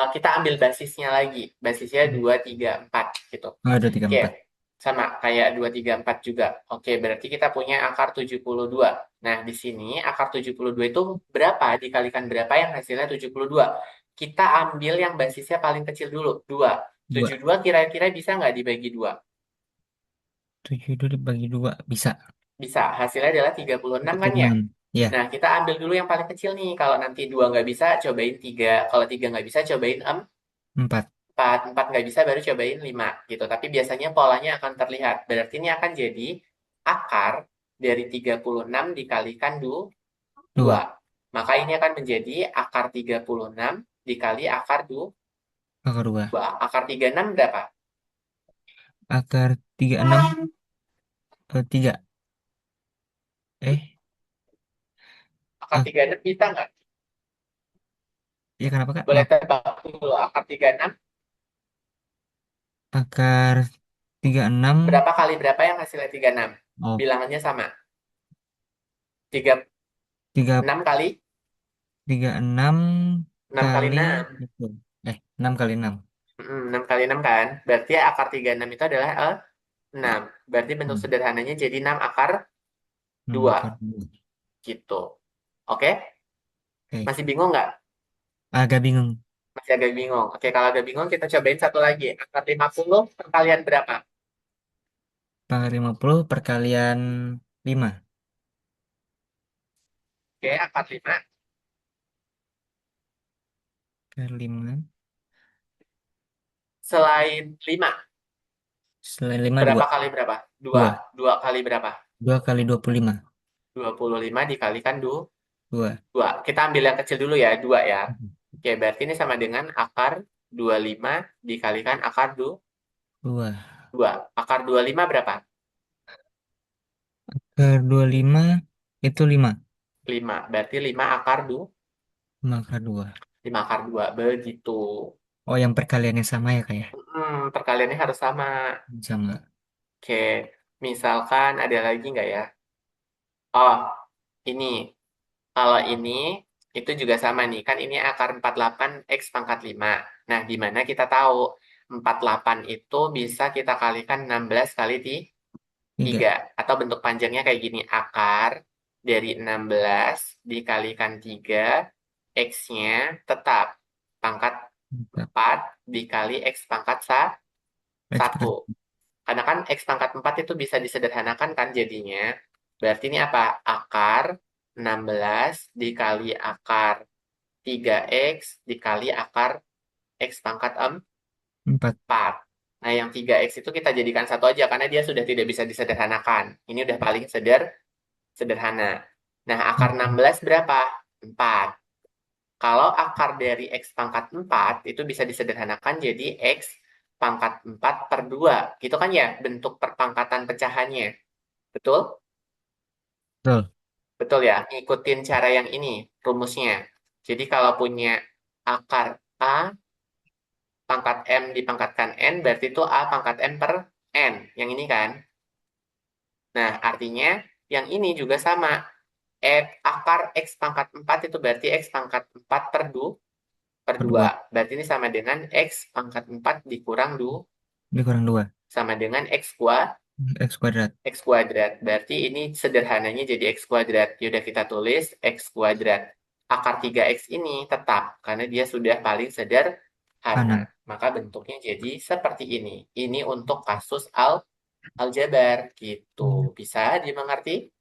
Speaker 2: kita ambil basisnya lagi. Basisnya 2, 3, 4 gitu.
Speaker 1: Oh, 2 3
Speaker 2: Oke,
Speaker 1: 4.
Speaker 2: sama kayak 2, 3, 4 juga. Oke, berarti kita punya akar 72. Nah, di sini akar 72 itu berapa dikalikan berapa yang hasilnya 72. Kita ambil yang basisnya paling kecil dulu, 2.
Speaker 1: 2.
Speaker 2: 72 kira-kira bisa nggak dibagi 2?
Speaker 1: 7 itu dibagi 2 bisa.
Speaker 2: Bisa, hasilnya adalah 36 kan ya?
Speaker 1: 36. Ya,
Speaker 2: Nah, kita ambil dulu yang paling kecil nih. Kalau nanti 2 nggak bisa, cobain 3. Kalau 3 nggak bisa, cobain
Speaker 1: 4.
Speaker 2: 4. 4 nggak bisa, baru cobain 5. Gitu. Tapi biasanya polanya akan terlihat. Berarti ini akan jadi akar dari 36 dikalikan 2.
Speaker 1: 2.
Speaker 2: Maka ini akan menjadi akar 36 dikali akar 2.
Speaker 1: Akar 2.
Speaker 2: Akar 36 berapa?
Speaker 1: Akar 36 3. Eh,
Speaker 2: Akar
Speaker 1: ak
Speaker 2: 36 bisa nggak?
Speaker 1: ya kenapa, Kak?
Speaker 2: Boleh
Speaker 1: Maaf.
Speaker 2: tebak dulu. Akar 36
Speaker 1: Akar 36.
Speaker 2: berapa kali berapa yang hasilnya 36?
Speaker 1: Oh,
Speaker 2: Bilangannya sama.
Speaker 1: 3
Speaker 2: 6 kali
Speaker 1: 36
Speaker 2: 6 kali
Speaker 1: kali
Speaker 2: 6.
Speaker 1: itu. 6 kali 6.
Speaker 2: 6 kali 6 kan? Berarti akar 36 itu adalah 6. Berarti bentuk
Speaker 1: Hmm.
Speaker 2: sederhananya jadi 6 akar
Speaker 1: 6
Speaker 2: 2.
Speaker 1: akar 2.
Speaker 2: Gitu. Oke?
Speaker 1: Oke.
Speaker 2: Masih bingung nggak?
Speaker 1: Agak bingung.
Speaker 2: Masih agak bingung. Oke, kalau agak bingung kita cobain satu lagi. Akar 50 perkalian berapa?
Speaker 1: Pangkat 50 perkalian 5.
Speaker 2: Oke, akar 5.
Speaker 1: Kali 5.
Speaker 2: Selain 5,
Speaker 1: Selain 5 2.
Speaker 2: berapa kali berapa? 2.
Speaker 1: 2.
Speaker 2: 2 kali berapa?
Speaker 1: 2 kali 25.
Speaker 2: 25 dikalikan
Speaker 1: 2.
Speaker 2: 2. Kita ambil yang kecil dulu ya, 2 ya. Oke, berarti ini sama dengan akar 25 dikalikan akar 2.
Speaker 1: 2.
Speaker 2: 2. Akar 25 berapa?
Speaker 1: Ke 25 itu 5.
Speaker 2: 5. Berarti 5 akar
Speaker 1: 5 ke 2.
Speaker 2: 5 akar 2. Begitu.
Speaker 1: Oh, yang perkaliannya sama ya, Kak ya?
Speaker 2: Perkaliannya harus sama.
Speaker 1: Sama.
Speaker 2: Oke. Misalkan ada lagi nggak ya? Oh, ini. Kalau ini, itu juga sama nih. Kan ini akar 48 X pangkat 5. Nah, di mana kita tahu 48 itu bisa kita kalikan 16 kali 3.
Speaker 1: 3.
Speaker 2: Atau bentuk panjangnya kayak gini. Akar dari 16 dikalikan 3. X-nya tetap pangkat 4 dikali X pangkat satu.
Speaker 1: Ekspresi.
Speaker 2: Karena kan X pangkat 4 itu bisa disederhanakan kan jadinya. Berarti ini apa? Akar 16 dikali akar 3X dikali akar X pangkat
Speaker 1: 4.
Speaker 2: 4. Nah, yang 3X itu kita jadikan satu aja karena dia sudah tidak bisa disederhanakan. Ini udah paling sederhana. Nah, akar 16 berapa? 4. Kalau akar dari X pangkat 4 itu bisa disederhanakan jadi X pangkat 4 per 2. Gitu kan ya bentuk perpangkatan pecahannya. Betul?
Speaker 1: Betul.
Speaker 2: Betul ya. Ngikutin cara yang ini rumusnya. Jadi kalau punya akar A pangkat M dipangkatkan N berarti itu A pangkat M per N. Yang ini kan. Nah, artinya yang ini juga sama. Akar X pangkat 4 itu berarti X pangkat 4 per
Speaker 1: Per
Speaker 2: 2.
Speaker 1: 2.
Speaker 2: Berarti ini sama dengan X pangkat 4 dikurang
Speaker 1: Dikurang 2.
Speaker 2: sama dengan
Speaker 1: X kuadrat.
Speaker 2: X kuadrat. Berarti ini sederhananya jadi X kuadrat. Yaudah kita tulis X kuadrat. Akar 3X ini tetap karena dia sudah paling sederhana.
Speaker 1: Kanan.
Speaker 2: Maka bentuknya jadi seperti ini. Ini untuk kasus aljabar gitu. Bisa dimengerti?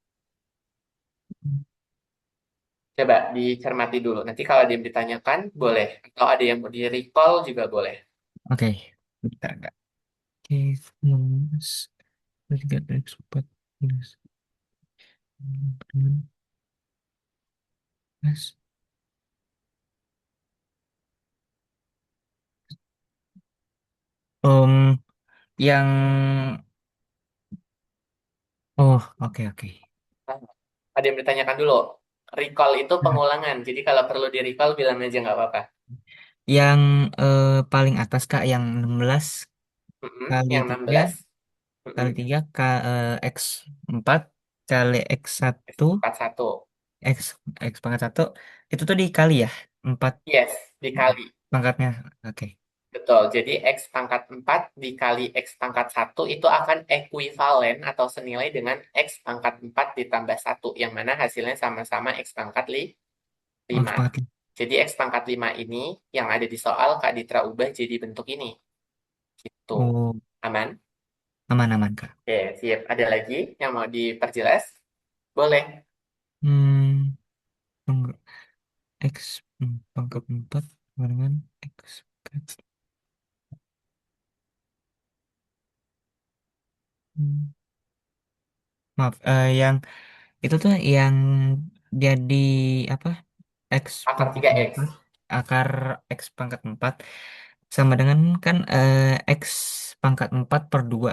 Speaker 2: Coba dicermati dulu. Nanti kalau ada yang ditanyakan, boleh. Atau ada yang mau di-recall juga boleh.
Speaker 1: Oke. Bentar, Kak. Oke. 16. 3 X 4. Plus. Plus. Yang oh, oke, oke.
Speaker 2: Nah, ada yang ditanyakan dulu. Recall itu pengulangan. Jadi kalau perlu di-recall, bilang aja nggak apa-apa.
Speaker 1: Yang paling atas, Kak, yang 16 kali
Speaker 2: Yang
Speaker 1: 3
Speaker 2: 16.
Speaker 1: kali
Speaker 2: Mm-mm.
Speaker 1: 3 X 4 kali X satu
Speaker 2: Satu.
Speaker 1: X X pangkat satu itu tuh dikali ya 4
Speaker 2: Yes, dikali.
Speaker 1: pangkatnya. Oke.
Speaker 2: Betul. Jadi X pangkat 4 dikali X pangkat satu itu akan ekuivalen atau senilai dengan X pangkat 4 ditambah satu. Yang mana hasilnya sama-sama X pangkat
Speaker 1: Oh, X
Speaker 2: 5.
Speaker 1: pangkat.
Speaker 2: Jadi X pangkat 5 ini yang ada di soal Kak Ditra ubah jadi bentuk ini. Gitu.
Speaker 1: Oh,
Speaker 2: Aman?
Speaker 1: aman-aman, Kak.
Speaker 2: Oke, siap. Ada lagi yang mau diperjelas? Boleh.
Speaker 1: Hmm, tunggu. X pangkat 4 dengan X pangkat. Hmm, maaf, yang itu tuh yang jadi apa? X
Speaker 2: Akar
Speaker 1: pangkat
Speaker 2: 3X.
Speaker 1: 4 akar X pangkat 4 sama dengan kan X pangkat 4 per 2.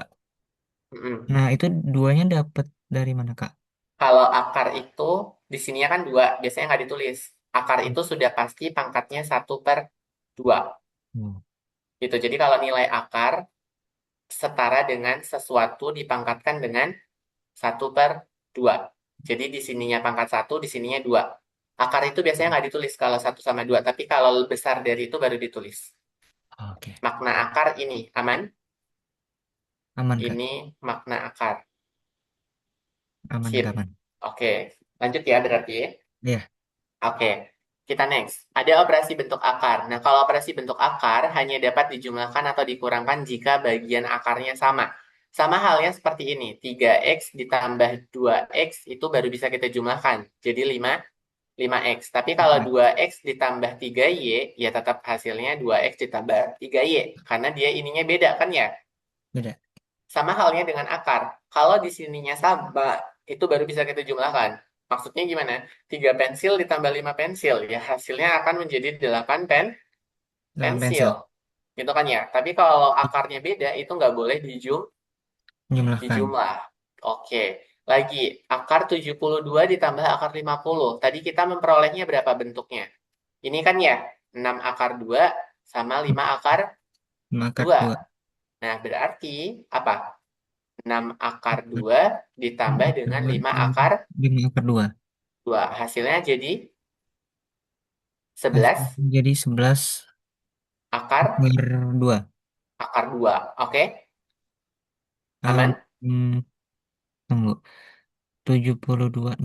Speaker 2: Mm-mm.
Speaker 1: Nah, itu duanya dapat dari mana, Kak?
Speaker 2: Kalau akar itu di sininya kan 2, biasanya nggak ditulis. Akar itu sudah pasti pangkatnya 1/2.
Speaker 1: Oh,
Speaker 2: Gitu. Jadi kalau nilai akar setara dengan sesuatu dipangkatkan dengan 1/2. Jadi di sininya pangkat 1, di sininya 2. Akar itu biasanya nggak ditulis kalau 1/2, tapi kalau besar dari itu baru ditulis.
Speaker 1: oke.
Speaker 2: Makna akar ini, aman?
Speaker 1: Aman, Kak.
Speaker 2: Ini makna akar.
Speaker 1: Aman,
Speaker 2: Sip.
Speaker 1: Kak, aman.
Speaker 2: Oke, lanjut ya berarti.
Speaker 1: Iya,
Speaker 2: Oke, kita next. Ada operasi bentuk akar. Nah, kalau operasi bentuk akar hanya dapat dijumlahkan atau dikurangkan jika bagian akarnya sama. Sama halnya seperti ini. 3X ditambah 2X itu baru bisa kita jumlahkan. Jadi 5X. Tapi kalau
Speaker 1: Baik.
Speaker 2: 2X ditambah 3Y, ya tetap hasilnya 2X ditambah 3Y. Karena dia ininya beda kan ya?
Speaker 1: Beda.
Speaker 2: Sama halnya dengan akar. Kalau di sininya sama, itu baru bisa kita jumlahkan. Maksudnya gimana? 3 pensil ditambah 5 pensil. Ya hasilnya akan menjadi 8
Speaker 1: Dalam
Speaker 2: pensil.
Speaker 1: pensil.
Speaker 2: Gitu kan ya. Tapi kalau akarnya beda, itu nggak boleh
Speaker 1: Jumlahkan.
Speaker 2: dijumlah. Oke. Lagi, akar 72 ditambah akar 50. Tadi kita memperolehnya berapa bentuknya? Ini kan ya, 6 akar 2 sama 5 akar
Speaker 1: 5 akar
Speaker 2: 2.
Speaker 1: 2.
Speaker 2: Nah, berarti apa? 6 akar 2 ditambah dengan 5 akar
Speaker 1: 5 akar 2.
Speaker 2: 2. Hasilnya jadi 11
Speaker 1: Hasilnya jadi 11
Speaker 2: akar
Speaker 1: akar 2.
Speaker 2: akar 2. Oke?
Speaker 1: Um,
Speaker 2: Aman?
Speaker 1: hmm, tunggu. 76.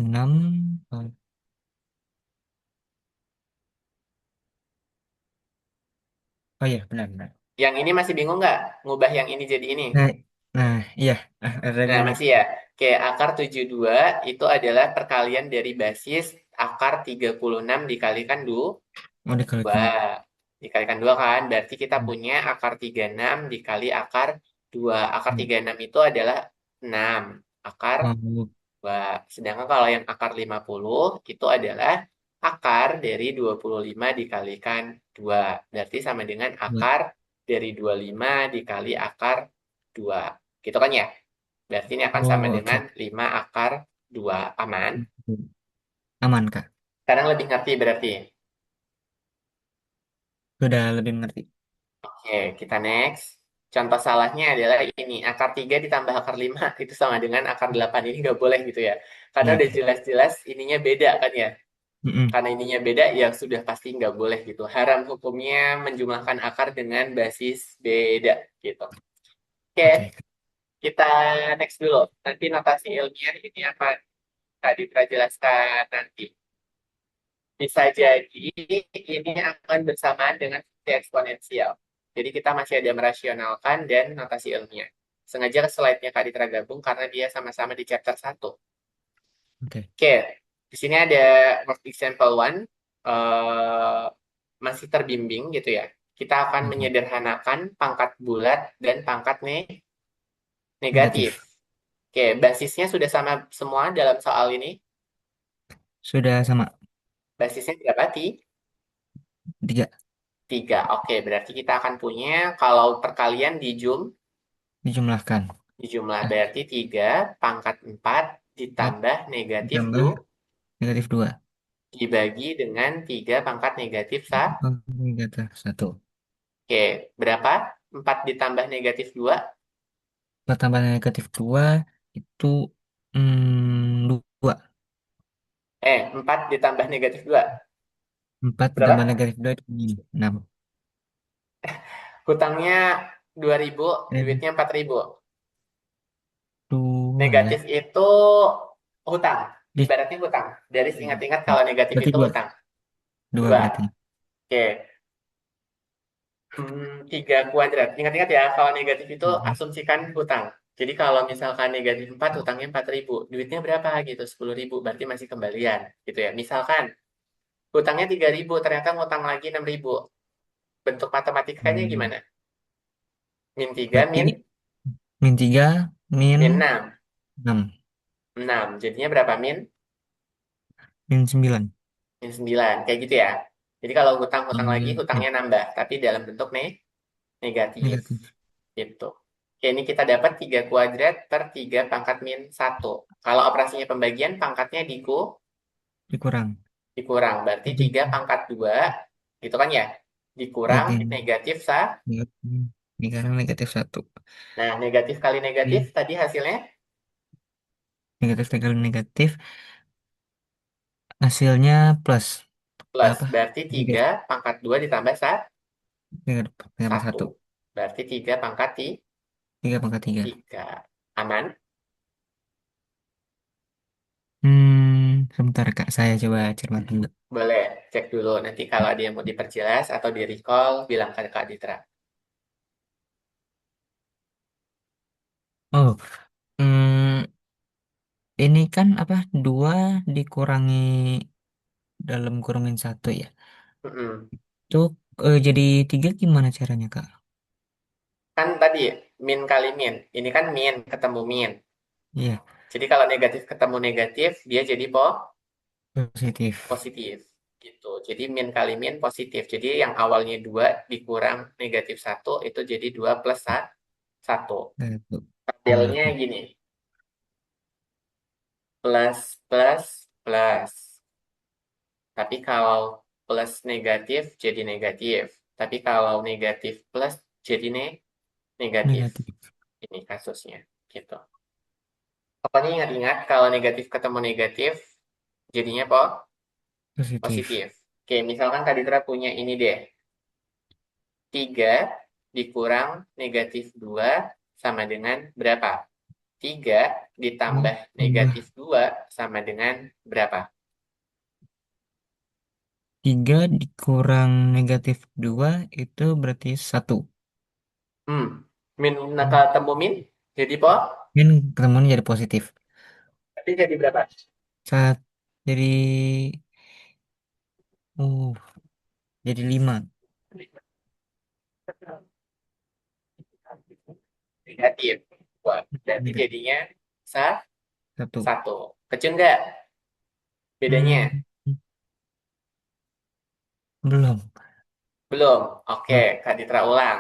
Speaker 1: Oh iya, benar-benar.
Speaker 2: Yang ini masih bingung nggak? Ngubah yang ini jadi ini?
Speaker 1: Nah, nah, iya. Ada
Speaker 2: Nah,
Speaker 1: bingung.
Speaker 2: masih ya. Oke, akar 72 itu adalah perkalian dari basis akar 36 dikalikan
Speaker 1: Oh,
Speaker 2: 2.
Speaker 1: dikalikan.
Speaker 2: Dikalikan 2 kan, berarti kita punya akar 36 dikali akar 2. Akar 36 itu adalah 6 akar
Speaker 1: Oh,
Speaker 2: 2. Sedangkan kalau yang akar 50 itu adalah akar dari 25 dikalikan 2. Berarti sama dengan
Speaker 1: 2.
Speaker 2: akar dari 25 dikali akar 2. Gitu kan ya? Berarti ini akan sama
Speaker 1: Oh,
Speaker 2: dengan
Speaker 1: oke.
Speaker 2: 5 akar 2. Aman?
Speaker 1: Aman, Kak.
Speaker 2: Sekarang lebih ngerti berarti.
Speaker 1: Sudah lebih mengerti.
Speaker 2: Oke, kita next. Contoh salahnya adalah ini. Akar 3 ditambah akar 5 itu sama dengan akar 8. Ini nggak boleh gitu ya. Karena
Speaker 1: Iya.
Speaker 2: udah jelas-jelas ininya beda kan ya.
Speaker 1: Mm-mm.
Speaker 2: Karena ininya beda, ya sudah pasti nggak boleh gitu. Haram hukumnya menjumlahkan akar dengan basis beda gitu. Oke,
Speaker 1: Oke.
Speaker 2: kita next dulu. Nanti notasi ilmiah ini akan tadi kita jelaskan nanti. Bisa jadi ini akan bersamaan dengan fungsi eksponensial. Jadi kita masih ada merasionalkan dan notasi ilmiah. Sengaja slide-nya Kak Ditra gabung karena dia sama-sama di chapter 1.
Speaker 1: Oke.
Speaker 2: Oke, di sini ada work example one, eh, masih terbimbing gitu ya. Kita akan
Speaker 1: Oke.
Speaker 2: menyederhanakan pangkat bulat dan pangkat negatif.
Speaker 1: Negatif.
Speaker 2: Oke, basisnya sudah sama semua dalam soal ini.
Speaker 1: Sudah sama.
Speaker 2: Basisnya berapa?
Speaker 1: 3.
Speaker 2: 3. Oke, berarti kita akan punya kalau perkalian
Speaker 1: Dijumlahkan.
Speaker 2: di jumlah
Speaker 1: Nah,
Speaker 2: berarti 3 pangkat 4
Speaker 1: 4
Speaker 2: ditambah negatif
Speaker 1: ditambah negatif 2.
Speaker 2: dibagi dengan 3 pangkat negatif
Speaker 1: Negatif 1.
Speaker 2: Oke, berapa? 4 ditambah negatif 2.
Speaker 1: 4 tambah negatif 2 itu 2.
Speaker 2: 4 ditambah negatif 2.
Speaker 1: 4 ditambah
Speaker 2: Berapa?
Speaker 1: negatif 2 itu 6.
Speaker 2: Hutangnya 2.000,
Speaker 1: Eh,
Speaker 2: duitnya 4.000.
Speaker 1: 2
Speaker 2: Negatif
Speaker 1: ya.
Speaker 2: itu hutang.
Speaker 1: Di,
Speaker 2: Ibaratnya hutang. Dari ingat-ingat kalau negatif
Speaker 1: berarti
Speaker 2: itu
Speaker 1: 2.
Speaker 2: hutang.
Speaker 1: 2
Speaker 2: 2.
Speaker 1: berarti.
Speaker 2: Oke. 3 kuadrat. Ingat-ingat ya, kalau negatif itu
Speaker 1: Mhm.
Speaker 2: asumsikan hutang. Jadi kalau misalkan negatif 4, hutangnya 4.000. Duitnya berapa gitu? 10.000. Berarti masih kembalian. Gitu ya. Misalkan hutangnya 3.000, ternyata ngutang lagi 6.000. Bentuk matematikanya
Speaker 1: Hmm.
Speaker 2: gimana? Min 3,
Speaker 1: Berarti
Speaker 2: min,
Speaker 1: min 3 min
Speaker 2: min 6.
Speaker 1: 6
Speaker 2: 6. Jadinya berapa min?
Speaker 1: min 9.
Speaker 2: Min 9. Kayak gitu ya. Jadi kalau hutang-hutang lagi,
Speaker 1: Ya,
Speaker 2: hutangnya nambah. Tapi dalam bentuk negatif.
Speaker 1: negatif
Speaker 2: Gitu. Oke, ini kita dapat 3 kuadrat per 3 pangkat min 1. Kalau operasinya pembagian, pangkatnya
Speaker 1: dikurang.
Speaker 2: dikurang. Berarti 3 pangkat 2, gitu kan ya? Dikurang
Speaker 1: Bagi
Speaker 2: negatif
Speaker 1: negatif, sekarang negatif 1.
Speaker 2: Nah, negatif kali negatif,
Speaker 1: Oke.
Speaker 2: tadi hasilnya
Speaker 1: Negatif dikali negatif hasilnya plus
Speaker 2: plus.
Speaker 1: apa?
Speaker 2: Berarti
Speaker 1: Negatif.
Speaker 2: 3 pangkat 2 ditambah
Speaker 1: Negatif tambah
Speaker 2: 1.
Speaker 1: 1.
Speaker 2: Berarti 3 pangkat
Speaker 1: 3 pangkat 3.
Speaker 2: 3. Aman?
Speaker 1: Sebentar Kak, saya coba cermat dulu.
Speaker 2: Boleh. Cek dulu. Nanti kalau ada yang mau diperjelas atau di recall, bilang ke Kak Ditra.
Speaker 1: Oh, hmm, ini kan apa? 2 dikurangi dalam kurungin 1 ya.
Speaker 2: Mm-mm.
Speaker 1: Itu jadi 3 gimana caranya Kak?
Speaker 2: Kan tadi min kali min. Ini kan min ketemu min.
Speaker 1: Iya,
Speaker 2: Jadi kalau negatif ketemu negatif, dia jadi
Speaker 1: positif.
Speaker 2: positif. gitu. Jadi min kali min positif. Jadi yang awalnya 2 dikurang negatif satu itu jadi 2 plus satu.
Speaker 1: Satu.
Speaker 2: Tabelnya
Speaker 1: Oke.
Speaker 2: gini, plus plus plus. Tapi kalau plus negatif jadi negatif. Tapi kalau negatif plus jadi negatif.
Speaker 1: Negatif.
Speaker 2: Ini kasusnya gitu. Pokoknya ingat-ingat kalau negatif ketemu negatif jadinya
Speaker 1: Positif.
Speaker 2: positif. Oke, misalkan Kak Ditra punya ini deh. 3 dikurang negatif 2 sama dengan berapa? 3
Speaker 1: Ya,
Speaker 2: ditambah
Speaker 1: tambah
Speaker 2: negatif 2 sama dengan berapa?
Speaker 1: 3 dikurang negatif 2 itu berarti satu.
Speaker 2: Hmm. Min, nah
Speaker 1: Hmm.
Speaker 2: kalau temu min, jadi
Speaker 1: Min ketemuan jadi positif.
Speaker 2: berarti jadi berapa?
Speaker 1: Saat jadi uh jadi 5.
Speaker 2: Negatif. Wah, berarti
Speaker 1: Negatif
Speaker 2: jadinya sa
Speaker 1: 1.
Speaker 2: satu. Kecil nggak bedanya?
Speaker 1: Hmm, belum.
Speaker 2: Belum. Oke,
Speaker 1: Belum.
Speaker 2: Kak Ditra ulang.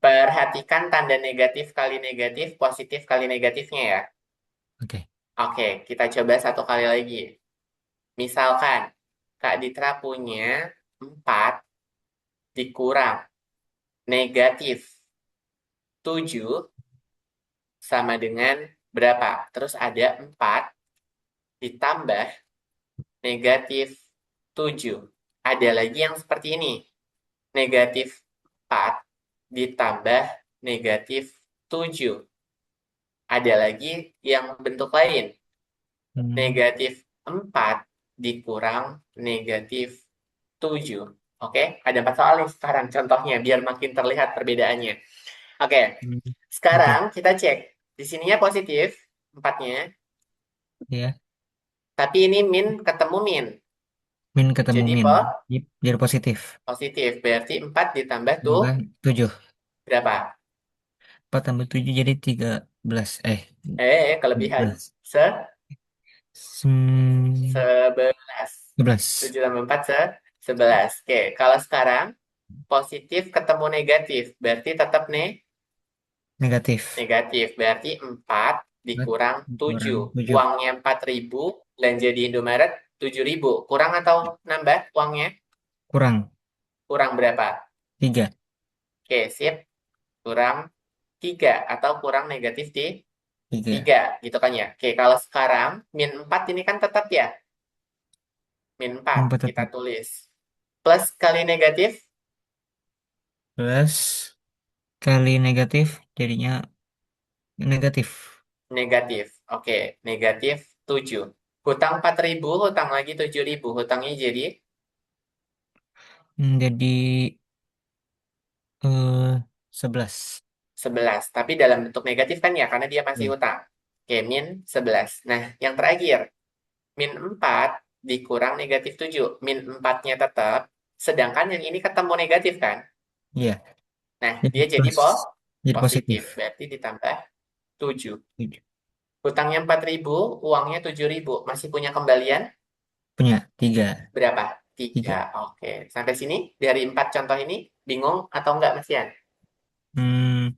Speaker 2: Perhatikan tanda negatif kali negatif, positif kali negatifnya ya.
Speaker 1: Oke.
Speaker 2: Oke, kita coba satu kali lagi. Misalkan Kak Ditra punya 4 dikurang negatif 7 sama dengan berapa? Terus ada 4 ditambah negatif 7. Ada lagi yang seperti ini. Negatif 4 ditambah negatif 7. Ada lagi yang bentuk lain.
Speaker 1: Hmm,
Speaker 2: Negatif 4 dikurang negatif 7. Oke, ada 4 soal nih sekarang contohnya biar makin terlihat perbedaannya. Oke,
Speaker 1: hmm,
Speaker 2: sekarang
Speaker 1: oke.
Speaker 2: kita cek. Di sininya positif 4-nya,
Speaker 1: Ya.
Speaker 2: tapi ini min ketemu min.
Speaker 1: Min ketemu
Speaker 2: Jadi
Speaker 1: min. Jadi positif.
Speaker 2: positif. Berarti 4 ditambah tuh
Speaker 1: Tambah 7.
Speaker 2: berapa?
Speaker 1: 4 tambah 7 jadi 13.
Speaker 2: Kelebihan.
Speaker 1: 11.
Speaker 2: Se
Speaker 1: 11.
Speaker 2: 11. 7 tambah 4 11. Oke, kalau sekarang positif ketemu negatif, berarti tetap
Speaker 1: Negatif.
Speaker 2: negatif. Berarti 4
Speaker 1: 4
Speaker 2: dikurang
Speaker 1: kurang
Speaker 2: 7.
Speaker 1: 7.
Speaker 2: Uangnya 4.000, belanja di Indomaret 7.000. Kurang atau nambah uangnya?
Speaker 1: Kurang
Speaker 2: Kurang berapa?
Speaker 1: 3.
Speaker 2: Oke, sip. Kurang 3 atau kurang negatif di
Speaker 1: 3.
Speaker 2: 3, gitu kan ya. Oke, kalau sekarang min 4 ini kan tetap ya. Min 4
Speaker 1: 4
Speaker 2: kita
Speaker 1: tetap.
Speaker 2: tulis. Plus kali negatif,
Speaker 1: Plus kali negatif jadinya negatif.
Speaker 2: negatif. Oke, negatif 7. Hutang 4.000, hutang lagi 7.000. Hutangnya jadi
Speaker 1: Jadi 11.
Speaker 2: 11. Tapi dalam bentuk negatif kan ya, karena dia masih
Speaker 1: Ya.
Speaker 2: hutang. Oke, min 11. Nah, yang terakhir, min 4 dikurang negatif 7. Min 4-nya tetap, sedangkan yang ini ketemu negatif kan?
Speaker 1: Iya.
Speaker 2: Nah,
Speaker 1: Jadi
Speaker 2: dia jadi
Speaker 1: plus. Jadi positif.
Speaker 2: positif. Berarti ditambah 7.
Speaker 1: 7.
Speaker 2: Hutangnya 4.000, uangnya 7.000. Masih punya kembalian
Speaker 1: Punya 3.
Speaker 2: berapa? 3.
Speaker 1: 3.
Speaker 2: Oke. Sampai sini, dari 4 contoh ini, bingung atau enggak, Mas Ian?
Speaker 1: Hmm,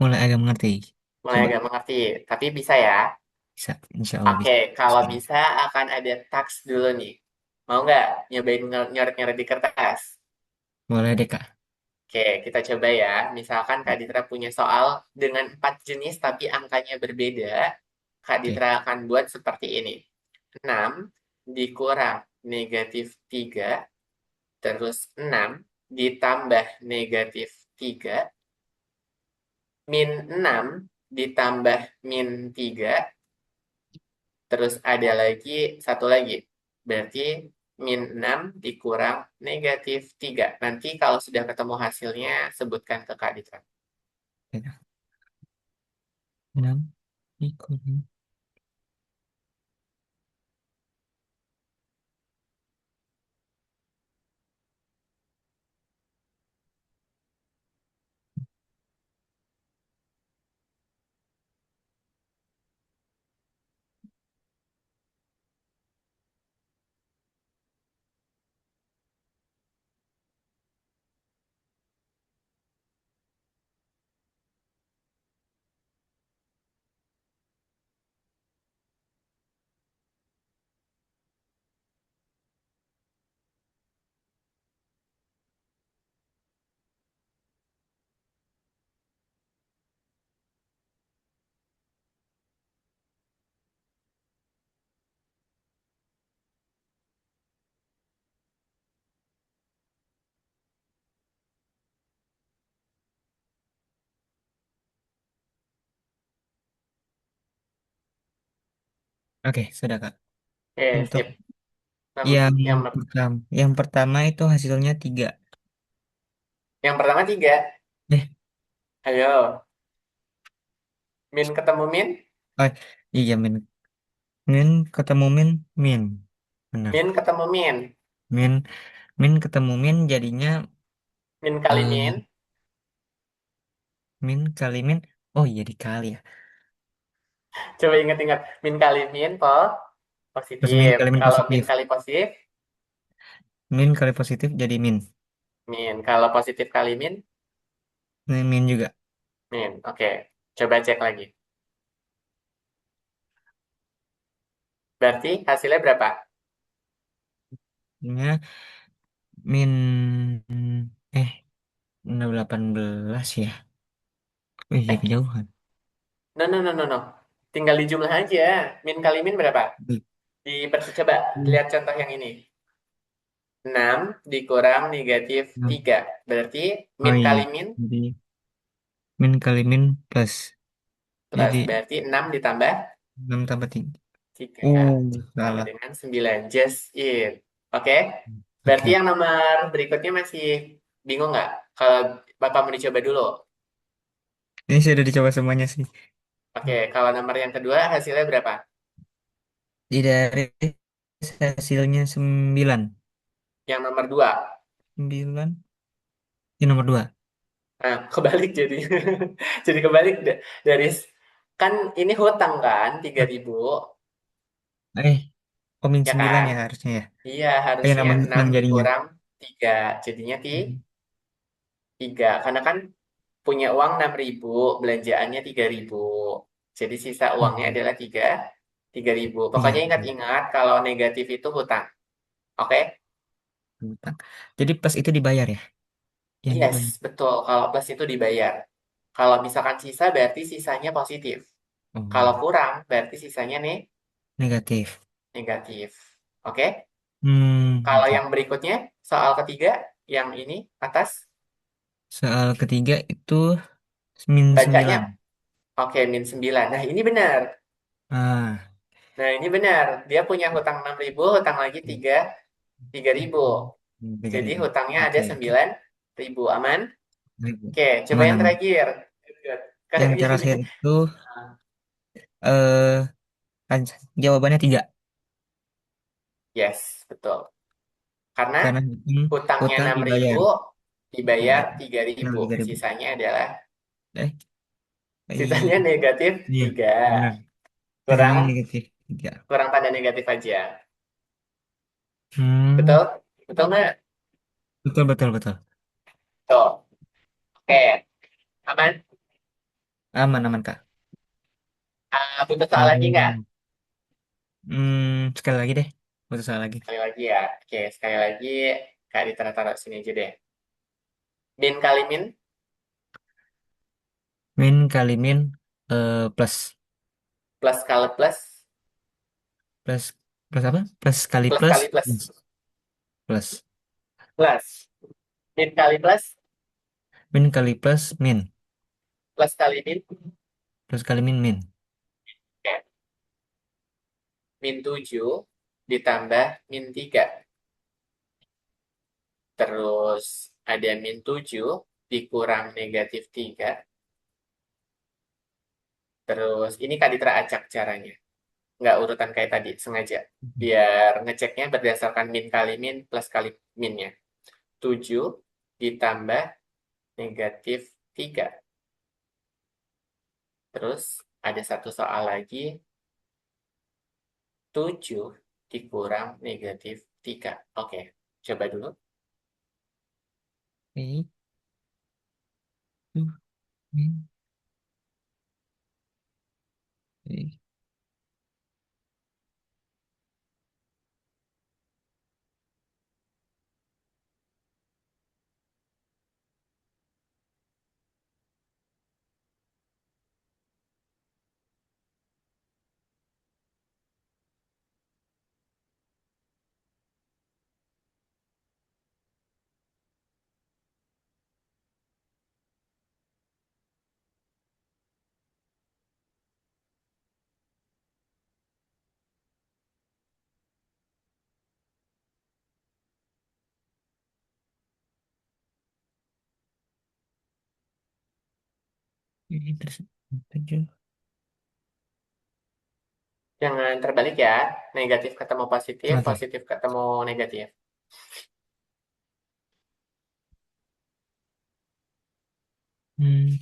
Speaker 1: mulai agak mengerti.
Speaker 2: Mulai
Speaker 1: Coba.
Speaker 2: agak mengerti, tapi bisa ya.
Speaker 1: Bisa. Insya Allah
Speaker 2: Oke,
Speaker 1: bisa.
Speaker 2: kalau
Speaker 1: Sekarang.
Speaker 2: bisa akan ada taks dulu nih. Mau nggak nyobain nyoret-nyoret di kertas?
Speaker 1: Boleh deh, Kak.
Speaker 2: Oke, kita coba ya. Misalkan Kak Ditra punya soal dengan 4 jenis tapi angkanya berbeda. Kak
Speaker 1: Oke.
Speaker 2: Ditra akan buat seperti ini. 6 dikurang negatif 3, terus 6 ditambah negatif 3, min 6 ditambah min 3. Terus ada lagi satu lagi. Berarti min 6 dikurang negatif 3. Nanti kalau sudah ketemu hasilnya, sebutkan ke Kak Ditra.
Speaker 1: Ya. 6 dikurang. Oke, sudah Kak.
Speaker 2: Oke,
Speaker 1: Untuk
Speaker 2: sip.
Speaker 1: yang
Speaker 2: Yang,
Speaker 1: pertama itu hasilnya 3.
Speaker 2: yang pertama 3.
Speaker 1: Eh,
Speaker 2: Ayo, min ketemu min,
Speaker 1: oh, iya min. Min ketemu min, min. Benar.
Speaker 2: min ketemu min,
Speaker 1: Min, min ketemu min jadinya
Speaker 2: min kali min.
Speaker 1: eh, min kali min. Oh iya dikali ya.
Speaker 2: Coba ingat-ingat, min kali min,
Speaker 1: Terus min
Speaker 2: positif.
Speaker 1: kali min
Speaker 2: Kalau min
Speaker 1: positif.
Speaker 2: kali positif,
Speaker 1: Min kali positif jadi min.
Speaker 2: min. Kalau positif kali min,
Speaker 1: Ini min juga.
Speaker 2: min. Oke, coba cek lagi. Berarti hasilnya berapa?
Speaker 1: Ini min eh 18 ya. Oh iya
Speaker 2: Eh,
Speaker 1: kejauhan.
Speaker 2: no, no, no, no, no. Tinggal dijumlah aja. Min kali min berapa? Coba
Speaker 1: Hmm.
Speaker 2: lihat contoh yang ini. 6 dikurang negatif 3. Berarti
Speaker 1: Oh
Speaker 2: min
Speaker 1: iya.
Speaker 2: kali min
Speaker 1: Jadi min kali min plus.
Speaker 2: plus.
Speaker 1: Jadi
Speaker 2: Berarti 6 ditambah
Speaker 1: 6 tambah 3.
Speaker 2: 3 sama
Speaker 1: Salah.
Speaker 2: dengan 9. Just it. Oke. Berarti
Speaker 1: Oke.
Speaker 2: yang nomor berikutnya masih bingung nggak? Kalau Bapak mau dicoba dulu.
Speaker 1: Ini sudah dicoba semuanya sih.
Speaker 2: Oke, kalau nomor yang kedua hasilnya berapa?
Speaker 1: Di dari hasilnya 9.
Speaker 2: Yang nomor dua.
Speaker 1: 9. Ini nomor 2.
Speaker 2: Nah, kebalik jadi. Jadi kebalik dari kan ini hutang kan 3.000,
Speaker 1: Eh, Komin
Speaker 2: ya
Speaker 1: 9
Speaker 2: kan?
Speaker 1: ya harusnya ya.
Speaker 2: Iya,
Speaker 1: Eh,
Speaker 2: harusnya
Speaker 1: nama
Speaker 2: 6
Speaker 1: Nang jadinya.
Speaker 2: dikurang 3. Jadinya
Speaker 1: Hmm.
Speaker 2: 3. Karena kan punya uang 6.000, belanjaannya 3.000. Jadi sisa uangnya
Speaker 1: Hmm.
Speaker 2: adalah 3.000. Pokoknya
Speaker 1: Iya.
Speaker 2: ingat-ingat kalau negatif itu hutang. Oke?
Speaker 1: Hutang. Jadi plus itu dibayar ya? Yang
Speaker 2: Yes,
Speaker 1: dibayar.
Speaker 2: betul. Kalau plus itu dibayar. Kalau misalkan sisa berarti sisanya positif. Kalau
Speaker 1: Oh,
Speaker 2: kurang berarti sisanya
Speaker 1: negatif.
Speaker 2: negatif. Oke? Kalau
Speaker 1: Oke.
Speaker 2: yang berikutnya, soal ketiga, yang ini atas,
Speaker 1: Soal ketiga itu min
Speaker 2: bacanya,
Speaker 1: 9.
Speaker 2: oke, min 9. Nah, ini benar.
Speaker 1: Ah.
Speaker 2: Nah, ini benar. Dia punya hutang 6.000, hutang lagi 3.000.
Speaker 1: Tiga
Speaker 2: Jadi
Speaker 1: ribu.
Speaker 2: hutangnya ada
Speaker 1: Oke, oke.
Speaker 2: 9.000. Aman?
Speaker 1: 3.000.
Speaker 2: Oke, coba
Speaker 1: Aman,
Speaker 2: yang
Speaker 1: aman.
Speaker 2: terakhir. Good, good.
Speaker 1: Yang
Speaker 2: Kayak ini.
Speaker 1: terakhir itu eh jawabannya 3.
Speaker 2: Yes, betul. Karena
Speaker 1: Karena
Speaker 2: hutangnya
Speaker 1: hutang
Speaker 2: 6.000
Speaker 1: dibayar.
Speaker 2: dibayar
Speaker 1: Tiga.
Speaker 2: 3.000.
Speaker 1: 3.000.
Speaker 2: Sisanya adalah,
Speaker 1: Eh,
Speaker 2: sisanya
Speaker 1: iya,
Speaker 2: negatif
Speaker 1: iya,
Speaker 2: 3.
Speaker 1: benar.
Speaker 2: Kurang,
Speaker 1: Sisanya negatif 3.
Speaker 2: kurang tanda negatif aja.
Speaker 1: Hmm,
Speaker 2: Betul? Betul nggak?
Speaker 1: betul, betul, betul.
Speaker 2: Tuh. Oke, aman.
Speaker 1: Aman, aman, Kak.
Speaker 2: Butuh soal lagi nggak?
Speaker 1: Hmm, sekali lagi deh. Betul soal lagi.
Speaker 2: Sekali lagi ya. Oke, sekali lagi. Kak ditaruh-taruh sini aja deh. Min kali min
Speaker 1: Min kali min plus.
Speaker 2: plus kali plus
Speaker 1: Plus, plus apa? Plus kali
Speaker 2: plus
Speaker 1: plus.
Speaker 2: kali plus
Speaker 1: Plus. Plus.
Speaker 2: plus. Min kali plus
Speaker 1: Min kali plus min.
Speaker 2: plus kali min.
Speaker 1: Plus kali min min.
Speaker 2: Oke. Min 7 ditambah min 3. Terus ada min 7 dikurang negatif 3. Terus ini Kak Ditra acak caranya. Nggak urutan kayak tadi, sengaja. Biar ngeceknya berdasarkan min kali min plus kali minnya. 7 ditambah negatif 3. Terus ada satu soal lagi, 7 dikurang negatif 3. Oke, coba dulu.
Speaker 1: Oke. Min. Oke. Ini terus 7.
Speaker 2: Jangan terbalik ya. Negatif ketemu positif,
Speaker 1: Oke.
Speaker 2: positif ketemu negatif.
Speaker 1: Hmm.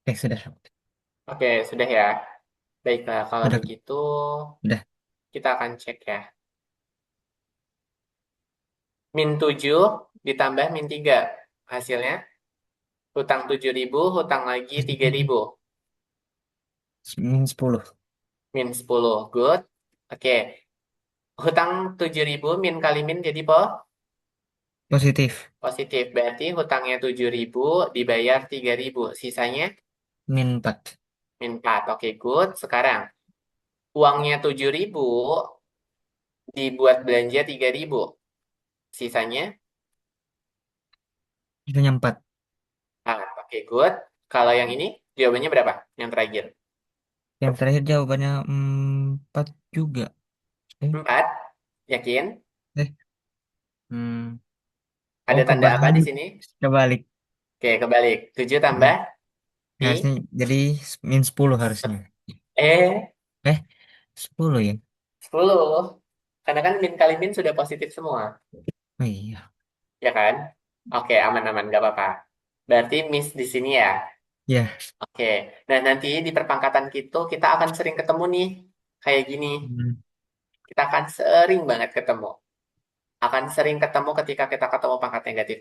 Speaker 1: Sudah.
Speaker 2: Oke, sudah ya. Baiklah, kalau
Speaker 1: Udah,
Speaker 2: begitu
Speaker 1: udah.
Speaker 2: kita akan cek ya. Min 7 ditambah min 3. Hasilnya, hutang 7.000, hutang lagi 3.000.
Speaker 1: -10.
Speaker 2: Min 10, good. Oke, hutang 7.000 min kali min jadi
Speaker 1: Positif.
Speaker 2: positif. Berarti hutangnya 7.000 dibayar 3.000. Sisanya
Speaker 1: -4.
Speaker 2: min 4. Oke, good. Sekarang, uangnya 7.000 dibuat belanja 3.000. Sisanya,
Speaker 1: Sisanya 4.
Speaker 2: oke, good. Kalau yang ini, jawabannya berapa? Yang terakhir.
Speaker 1: Yang terakhir jawabannya 4 juga. Eh,
Speaker 2: 4. Yakin?
Speaker 1: eh. Hmm.
Speaker 2: Ada
Speaker 1: Oh,
Speaker 2: tanda apa di
Speaker 1: kebalik.
Speaker 2: sini?
Speaker 1: Kebalik.
Speaker 2: Oke, kebalik. 7 tambah
Speaker 1: Ya,
Speaker 2: mi.
Speaker 1: harusnya jadi -10 harusnya.
Speaker 2: Eh,
Speaker 1: Eh, 10 ya?
Speaker 2: 10. Karena kan min kali min sudah positif semua.
Speaker 1: Oh iya.
Speaker 2: Ya kan? Oke, aman-aman. Gak apa-apa. Berarti miss di sini ya.
Speaker 1: Ya.
Speaker 2: Oke. Nah, nanti di perpangkatan kita akan sering ketemu nih. Kayak gini.
Speaker 1: Hmm.
Speaker 2: Kita akan sering banget ketemu. Akan sering ketemu ketika kita ketemu pangkat negatif.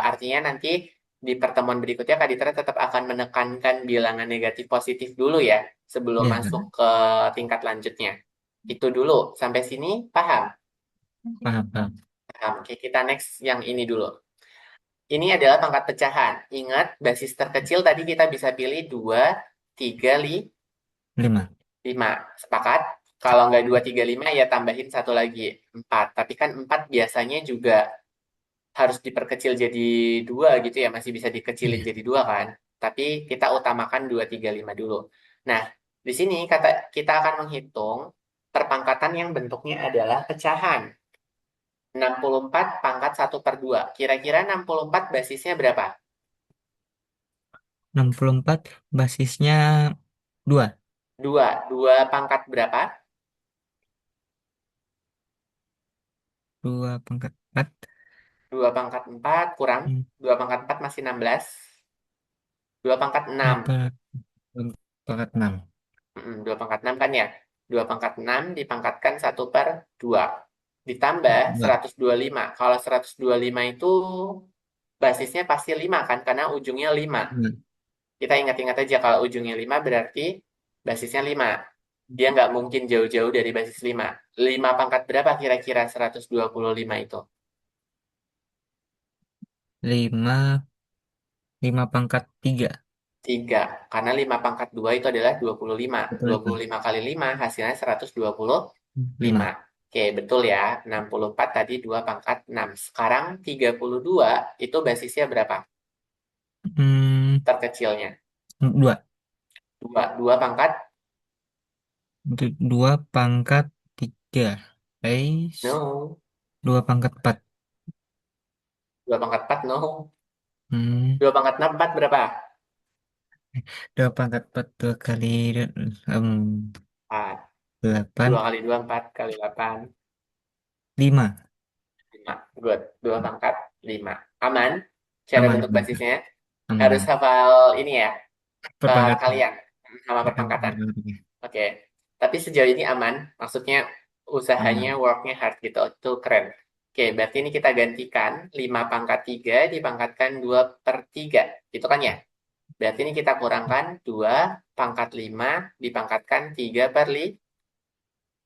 Speaker 2: Artinya nanti di pertemuan berikutnya Kak Ditra tetap akan menekankan bilangan negatif positif dulu ya. Sebelum
Speaker 1: Ya,
Speaker 2: masuk ke tingkat lanjutnya. Itu dulu. Sampai sini paham?
Speaker 1: paham, paham.
Speaker 2: Paham. Oke, kita next yang ini dulu. Ini adalah pangkat pecahan. Ingat, basis terkecil tadi kita bisa pilih 2, 3,
Speaker 1: 5.
Speaker 2: 5. Sepakat? Kalau nggak 2, 3, 5, ya tambahin satu lagi, 4. Tapi kan 4 biasanya juga harus diperkecil jadi 2 gitu ya. Masih bisa dikecilin
Speaker 1: Iya.
Speaker 2: jadi 2 kan? Tapi kita utamakan 2, 3, 5 dulu. Nah, di sini kata kita akan menghitung perpangkatan yang bentuknya adalah pecahan. 64 pangkat 1/2. Kira-kira 64 basisnya berapa?
Speaker 1: 64 basisnya 2.
Speaker 2: 2. 2 pangkat berapa?
Speaker 1: 2/4.
Speaker 2: 2 pangkat 4 kurang.
Speaker 1: Hmm.
Speaker 2: 2 pangkat 4 masih 16. 2 pangkat 6.
Speaker 1: Apa? 2/4 6.
Speaker 2: 2 pangkat 6 kan ya? 2 pangkat 6 dipangkatkan 1/2. Ditambah
Speaker 1: 2.
Speaker 2: 125. Kalau 125 itu basisnya pasti 5 kan? Karena ujungnya 5. Kita ingat-ingat aja kalau ujungnya 5 berarti basisnya 5. Dia nggak mungkin jauh-jauh dari basis 5. 5 pangkat berapa kira-kira 125 itu?
Speaker 1: 5. 5/3.
Speaker 2: 3. Karena 5 pangkat 2 itu adalah 25.
Speaker 1: Betul
Speaker 2: dua
Speaker 1: itu.
Speaker 2: puluh lima kali 5 hasilnya 125.
Speaker 1: 5.
Speaker 2: Oke, betul ya. 64 tadi 2 pangkat 6. Sekarang 32 itu basisnya berapa?
Speaker 1: Hmm,
Speaker 2: Terkecilnya.
Speaker 1: 2.
Speaker 2: 2. 2 pangkat?
Speaker 1: Untuk 2/3. Guys.
Speaker 2: No.
Speaker 1: 2/4.
Speaker 2: 2 pangkat 4? No.
Speaker 1: Hmm.
Speaker 2: 2 pangkat 6, 4 berapa?
Speaker 1: 2/4. 2 kali em,
Speaker 2: 4. 2
Speaker 1: 8.
Speaker 2: kali 2, 4 kali 8.
Speaker 1: 5.
Speaker 2: 5. Good. 2 pangkat 5. Aman? Cara
Speaker 1: Aman,
Speaker 2: bentuk
Speaker 1: aman.
Speaker 2: basisnya?
Speaker 1: Aman,
Speaker 2: Harus
Speaker 1: aman.
Speaker 2: hafal ini ya,
Speaker 1: Perpangkatan.
Speaker 2: kalian sama perpangkatan. Oke, tapi sejauh ini aman. Maksudnya usahanya
Speaker 1: Aman.
Speaker 2: worknya hard gitu. Itu keren. Oke, berarti ini kita gantikan 5 pangkat 3 dipangkatkan 2/3. Itu kan ya? Berarti ini kita kurangkan 2 pangkat 5 dipangkatkan
Speaker 1: 5.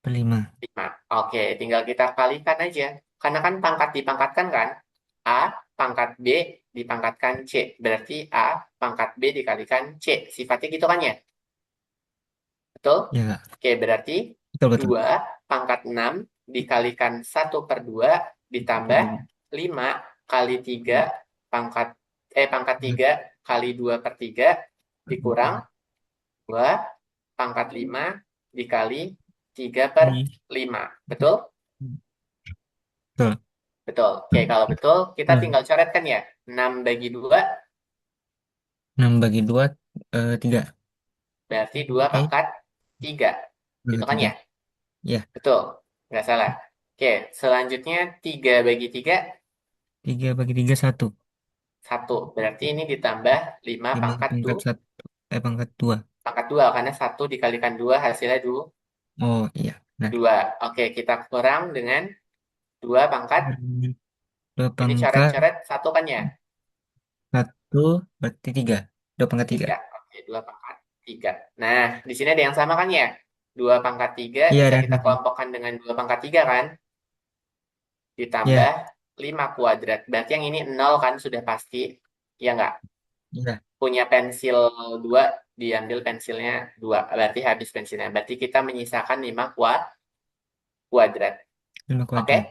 Speaker 2: 3/5. Oke, tinggal kita kalikan aja. Karena kan pangkat dipangkatkan kan? A pangkat B dipangkatkan C. Berarti A pangkat B dikalikan C. Sifatnya gitu kan ya? Betul?
Speaker 1: Ya, Kak.
Speaker 2: Oke, berarti
Speaker 1: Betul, betul.
Speaker 2: 2 pangkat 6 dikalikan 1/2 ditambah 5 kali 3 pangkat pangkat 3 kali 2/3 dikurang 2 pangkat 5 dikali 3 per
Speaker 1: Hmm.
Speaker 2: 5. Betul?
Speaker 1: Betul.
Speaker 2: Betul. Oke, kalau betul kita
Speaker 1: Nah,
Speaker 2: tinggal coret kan ya. 6 bagi 2
Speaker 1: 6 bagi 2, 3.
Speaker 2: berarti 2
Speaker 1: Oke,
Speaker 2: pangkat 3.
Speaker 1: bagi
Speaker 2: Gitu kan
Speaker 1: 3.
Speaker 2: ya?
Speaker 1: Ya,
Speaker 2: Betul. Nggak salah. Oke, selanjutnya 3 bagi 3
Speaker 1: 3 bagi 3, 1.
Speaker 2: 1. Berarti ini ditambah 5
Speaker 1: 5
Speaker 2: pangkat
Speaker 1: pangkat
Speaker 2: 2,
Speaker 1: 1. Pangkat 2.
Speaker 2: pangkat 2 karena 1 dikalikan 2 hasilnya
Speaker 1: Oh, iya. Nah,
Speaker 2: 2. Oke, kita kurang dengan 2 pangkat.
Speaker 1: 2
Speaker 2: Ini
Speaker 1: pangkat
Speaker 2: coret-coret 1 kan ya?
Speaker 1: 1 berarti 3. 2 pangkat 3.
Speaker 2: 3. Oke, 2 pangkat 3. Nah, di sini ada yang sama kan ya? 2 pangkat 3
Speaker 1: Iya,
Speaker 2: bisa
Speaker 1: ada yang
Speaker 2: kita
Speaker 1: satu.
Speaker 2: kelompokkan dengan 2 pangkat 3 kan? Ditambah
Speaker 1: Iya,
Speaker 2: 5 kuadrat. Berarti yang ini 0 kan sudah pasti. Ya nggak?
Speaker 1: iya.
Speaker 2: Punya pensil 2 diambil pensilnya 2. Berarti habis pensilnya. Berarti kita menyisakan 5 kuadrat.
Speaker 1: 5
Speaker 2: Oke?
Speaker 1: kuadrat.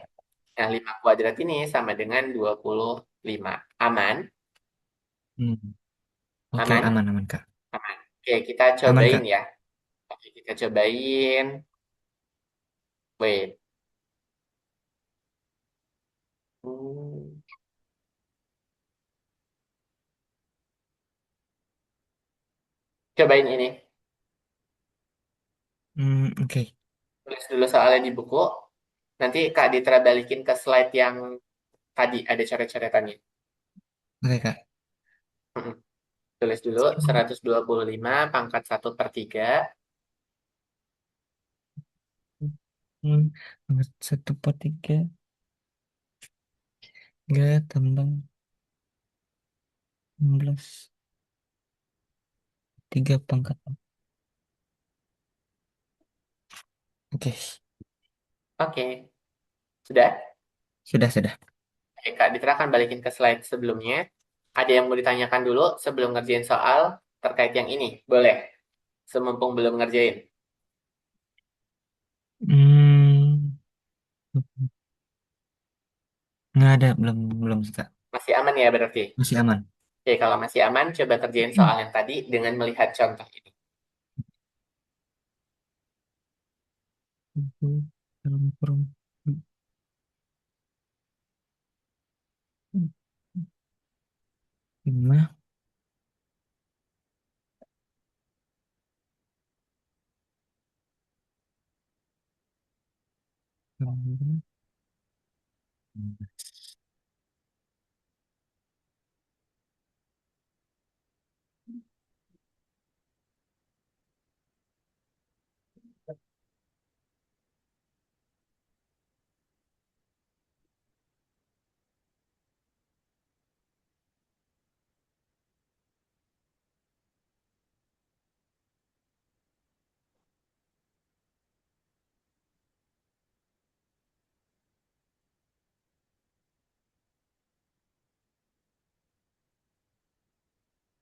Speaker 2: Nah, 5 kuadrat ini sama dengan 25. Aman?
Speaker 1: Hmm. Oke,
Speaker 2: Aman?
Speaker 1: aman, aman, Kak.
Speaker 2: Aman. Oke, kita
Speaker 1: Aman,
Speaker 2: cobain
Speaker 1: Kak.
Speaker 2: ya. Oke, kita cobain. Wait. Hmm, cobain ini.
Speaker 1: Oke.
Speaker 2: Tulis dulu soalnya di buku. Nanti Kak Ditra balikin ke slide yang tadi ada coret-coretannya.
Speaker 1: Oke, Kak.
Speaker 2: Mm-mm. Tulis dulu 125 pangkat 1/3
Speaker 1: Hmm, 1/3, 3 tambah 16, 3 pangkat. Oke,
Speaker 2: Oke, sudah?
Speaker 1: sudah, sudah.
Speaker 2: Oke, Kak Ditra akan balikin ke slide sebelumnya. Ada yang mau ditanyakan dulu sebelum ngerjain soal terkait yang ini? Boleh, semumpung belum ngerjain.
Speaker 1: Hmm, nggak ada, belum, belum sih, Kak.
Speaker 2: Masih aman ya berarti?
Speaker 1: Masih aman.
Speaker 2: Oke, kalau masih aman, coba kerjain soal yang tadi dengan melihat contoh ini.
Speaker 1: Dalam kurung 5,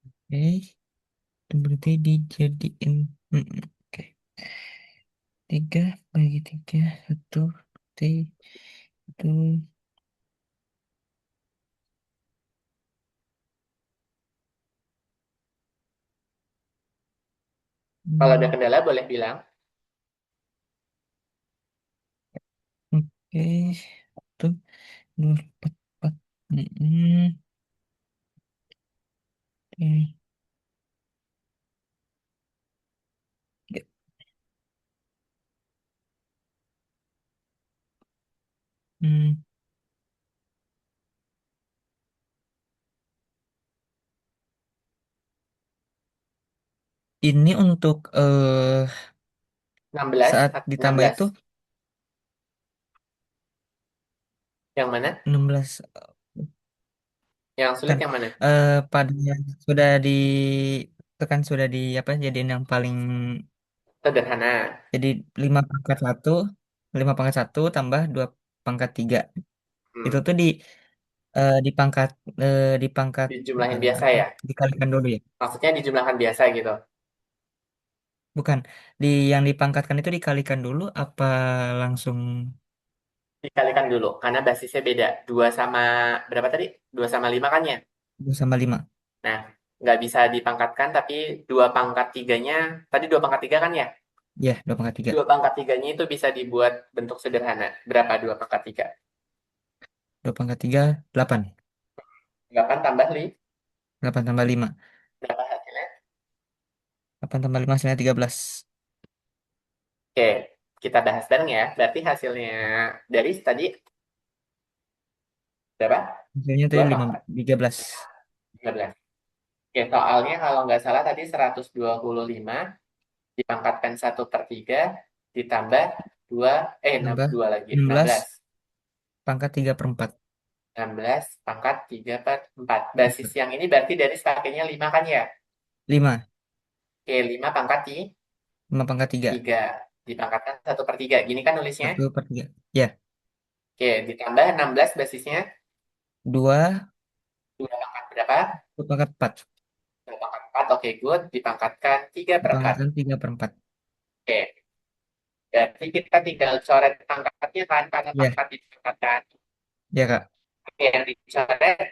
Speaker 1: oke, itu berarti dijadiin, oke, 3 bagi 3, 1, berarti itu,
Speaker 2: Kalau ada
Speaker 1: hmm,
Speaker 2: kendala boleh bilang.
Speaker 1: oke, itu 2, 4, 4, oke, ya. Hmm, ini untuk
Speaker 2: Enam belas,
Speaker 1: saat
Speaker 2: enam
Speaker 1: ditambah
Speaker 2: belas.
Speaker 1: itu
Speaker 2: Yang mana?
Speaker 1: 16,
Speaker 2: Yang sulit
Speaker 1: kan,
Speaker 2: yang mana?
Speaker 1: pada sudah ditekan, sudah di apa, jadiin yang paling,
Speaker 2: Sederhana.
Speaker 1: jadi 5 pangkat 1 tambah 2 pangkat 3 itu
Speaker 2: Hmm.
Speaker 1: tuh Dipangkat dipangkat
Speaker 2: Dijumlahin biasa
Speaker 1: apa?
Speaker 2: ya.
Speaker 1: Dikalikan dulu ya.
Speaker 2: Maksudnya dijumlahkan biasa gitu.
Speaker 1: Bukan. Yang dipangkatkan itu dikalikan dulu apa langsung
Speaker 2: Dikalikan dulu, karena basisnya beda. 2 sama, berapa tadi? 2 sama 5 kan ya?
Speaker 1: 2 sama 5?
Speaker 2: Nah, nggak bisa dipangkatkan, tapi 2 pangkat tiganya, tadi 2 pangkat 3 kan ya?
Speaker 1: Ya, 2 pangkat 3.
Speaker 2: 2 pangkat tiganya itu bisa dibuat bentuk sederhana. Berapa 2 pangkat 3?
Speaker 1: 2 pangkat 3, 8.
Speaker 2: 8 tambah 5.
Speaker 1: 8 tambah 5.
Speaker 2: Berapa hasilnya?
Speaker 1: 8 tambah 5 hasilnya 13.
Speaker 2: Oke, kita bahas bareng ya. Berarti hasilnya dari tadi berapa?
Speaker 1: Hasilnya tadi
Speaker 2: 2 apa
Speaker 1: 5,
Speaker 2: 4?
Speaker 1: 13.
Speaker 2: 13. Oke, soalnya kalau nggak salah tadi 125 dipangkatkan 1/3 ditambah 2,
Speaker 1: Tambah
Speaker 2: 2 lagi,
Speaker 1: 16
Speaker 2: 16.
Speaker 1: pangkat 3/4.
Speaker 2: 16 pangkat 3/4. Basis yang ini berarti dari pakainya 5 kan ya?
Speaker 1: 5.
Speaker 2: Oke, 5 pangkat
Speaker 1: 5 pangkat 3.
Speaker 2: 3. Dipangkatkan 1/3. Gini kan nulisnya?
Speaker 1: 1/3. Ya.
Speaker 2: Oke, ditambah 16 basisnya.
Speaker 1: 2,
Speaker 2: 2 pangkat berapa?
Speaker 1: 1 pangkat 4.
Speaker 2: 2 pangkat 4. Oke, good. Dipangkatkan 3/4.
Speaker 1: Dipangkatkan 3/4.
Speaker 2: Oke, berarti kita tinggal coret pangkatnya kan, karena
Speaker 1: Ya.
Speaker 2: pangkat dipangkatkan.
Speaker 1: Ya, Kak.
Speaker 2: Oke, yang dicoret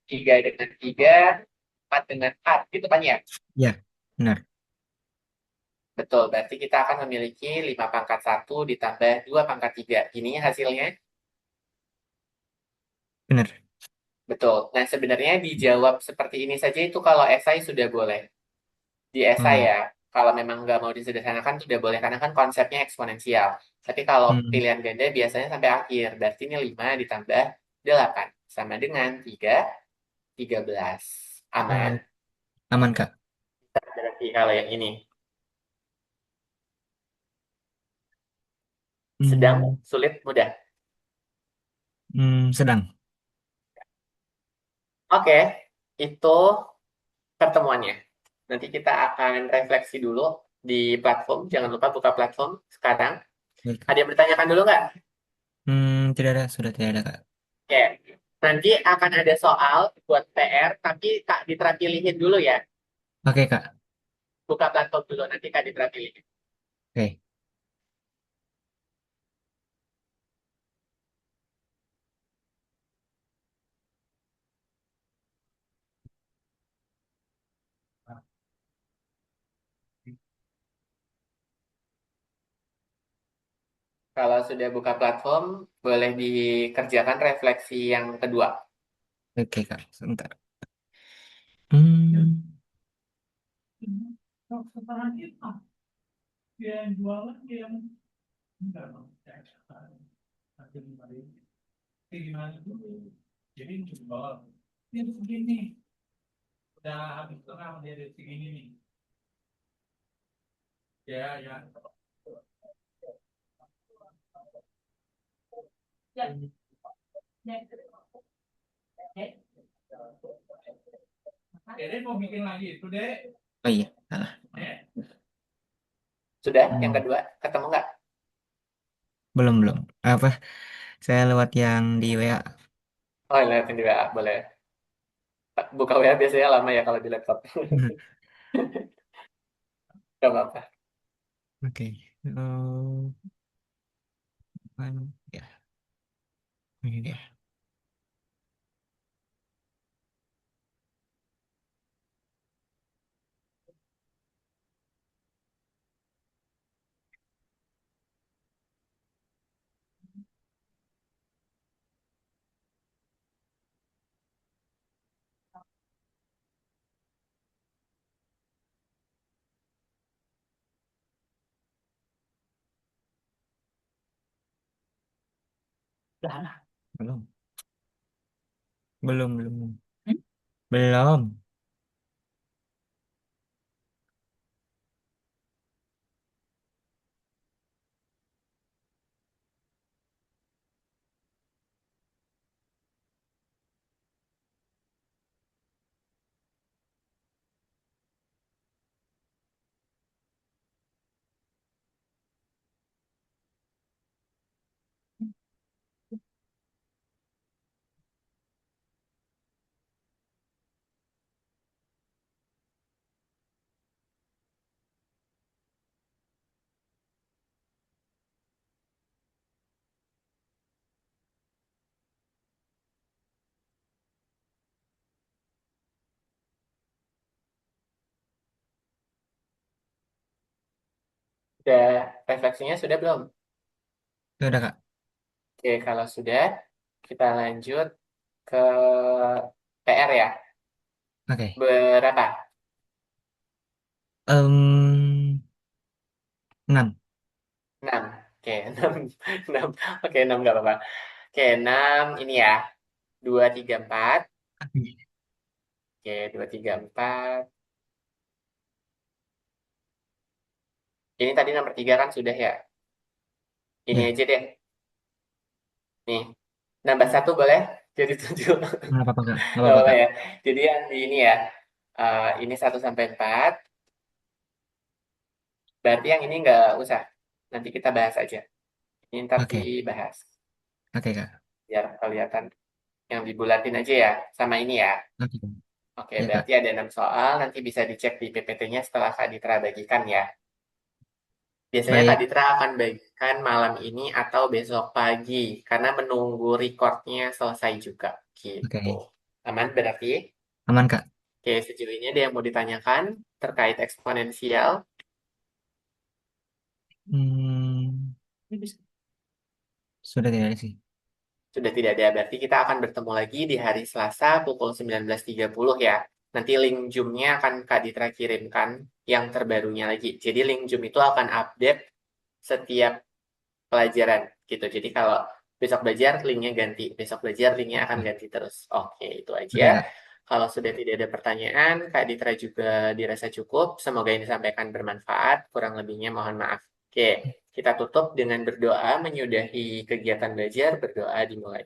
Speaker 2: 3 dengan 3, 4 dengan 4. Gitu kan ya?
Speaker 1: Ya. Benar.
Speaker 2: Betul, berarti kita akan memiliki 5 pangkat 1 ditambah 2 pangkat 3. Ini hasilnya.
Speaker 1: Benar.
Speaker 2: Betul. Nah, sebenarnya dijawab seperti ini saja itu kalau esai sudah boleh. Di esai
Speaker 1: Oh.
Speaker 2: ya, kalau memang nggak mau disederhanakan sudah boleh, karena kan konsepnya eksponensial. Tapi kalau
Speaker 1: Hmm.
Speaker 2: pilihan ganda biasanya sampai akhir. Berarti ini 5 ditambah 8. Sama dengan 3, 13. Aman.
Speaker 1: Eh, Aman, Kak.
Speaker 2: Berarti kalau yang ini. Sedang,
Speaker 1: Hmm.
Speaker 2: sulit, mudah.
Speaker 1: Sedang.
Speaker 2: Oke, itu pertemuannya. Nanti kita akan refleksi dulu di platform. Jangan lupa buka platform sekarang.
Speaker 1: Baik,
Speaker 2: Ada
Speaker 1: Kak.
Speaker 2: yang bertanya kan dulu nggak?
Speaker 1: Tidak ada. Sudah tidak ada, Kak.
Speaker 2: Oke. Nanti akan ada soal buat PR, tapi Kak diterapilihin dulu ya.
Speaker 1: Oke, Kak.
Speaker 2: Buka platform dulu, nanti Kak diterapilihin.
Speaker 1: Oke.
Speaker 2: Kalau sudah buka platform, boleh dikerjakan refleksi yang kedua.
Speaker 1: Oke, Kak. Sebentar. Hmm. Oh iya. Salah.
Speaker 2: Sudah? Yang
Speaker 1: Hmm.
Speaker 2: kedua, ketemu nggak?
Speaker 1: Belum, belum. Apa? Saya lewat yang di WA.
Speaker 2: Oh, lihatin di WA, boleh. Buka WA biasanya lama ya kalau di laptop. Gak apa-apa.
Speaker 1: Oke. Oh, ya, ini dia. Belum. Belum, belum. Belum.
Speaker 2: Udah refleksinya sudah belum?
Speaker 1: Ya udah Kak.
Speaker 2: Oke, kalau sudah, kita lanjut ke PR ya.
Speaker 1: Oke.
Speaker 2: Berapa?
Speaker 1: Em, 6.
Speaker 2: 6. Oke, 6. 6. Oke, 6 nggak apa-apa. Oke, 6 ini ya. 2, 3, 4. Oke, 2, 3, 4. Ini tadi nomor 3 kan sudah ya. Ini
Speaker 1: Ya,
Speaker 2: aja deh. Nih, nambah satu boleh? Jadi 7.
Speaker 1: nggak apa-apa Kak. Nggak
Speaker 2: Nggak
Speaker 1: apa-apa
Speaker 2: apa-apa
Speaker 1: Kak.
Speaker 2: ya. Jadi yang di ini ya. Ini 1 sampai 4. Berarti yang ini nggak usah. Nanti kita bahas aja. Ini ntar
Speaker 1: Oke.
Speaker 2: dibahas.
Speaker 1: Oke Kak.
Speaker 2: Biar kelihatan. Yang dibulatin aja ya. Sama ini ya.
Speaker 1: Oke Kak.
Speaker 2: Oke,
Speaker 1: Ya Kak.
Speaker 2: berarti ada 6 soal. Nanti bisa dicek di PPT-nya setelah Kak Ditra bagikan ya. Biasanya Kak
Speaker 1: Baik.
Speaker 2: Ditra akan bagikan malam ini atau besok pagi. Karena menunggu recordnya selesai juga. Gitu.
Speaker 1: Oke.
Speaker 2: Aman berarti?
Speaker 1: Aman Kak.
Speaker 2: Oke, sejauh ini ada yang mau ditanyakan terkait eksponensial?
Speaker 1: Hmm, sudah tidak sih.
Speaker 2: Sudah tidak ada. Berarti kita akan bertemu lagi di hari Selasa pukul 19.30 ya. Nanti link Zoom-nya akan Kak Ditra kirimkan yang terbarunya lagi. Jadi link Zoom itu akan update setiap pelajaran gitu. Jadi kalau besok belajar linknya ganti, besok belajar linknya akan
Speaker 1: Oke.
Speaker 2: ganti terus. Oke, itu aja.
Speaker 1: Oke Kak.
Speaker 2: Kalau sudah tidak ada pertanyaan, Kak Ditra juga dirasa cukup. Semoga yang disampaikan bermanfaat. Kurang lebihnya mohon maaf. Oke, kita tutup dengan berdoa menyudahi kegiatan belajar. Berdoa dimulai.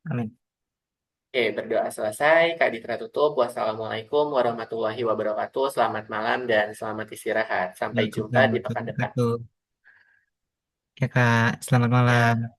Speaker 1: Amin.
Speaker 2: Oke, berdoa selesai. Kak Ditra tutup. Wassalamualaikum warahmatullahi wabarakatuh. Selamat malam dan selamat istirahat. Sampai jumpa
Speaker 1: Waalaikumsalam
Speaker 2: di pekan
Speaker 1: warahmatullahi
Speaker 2: depan.
Speaker 1: wabarakatuh. Ya Kak. Selamat malam.
Speaker 2: Ya.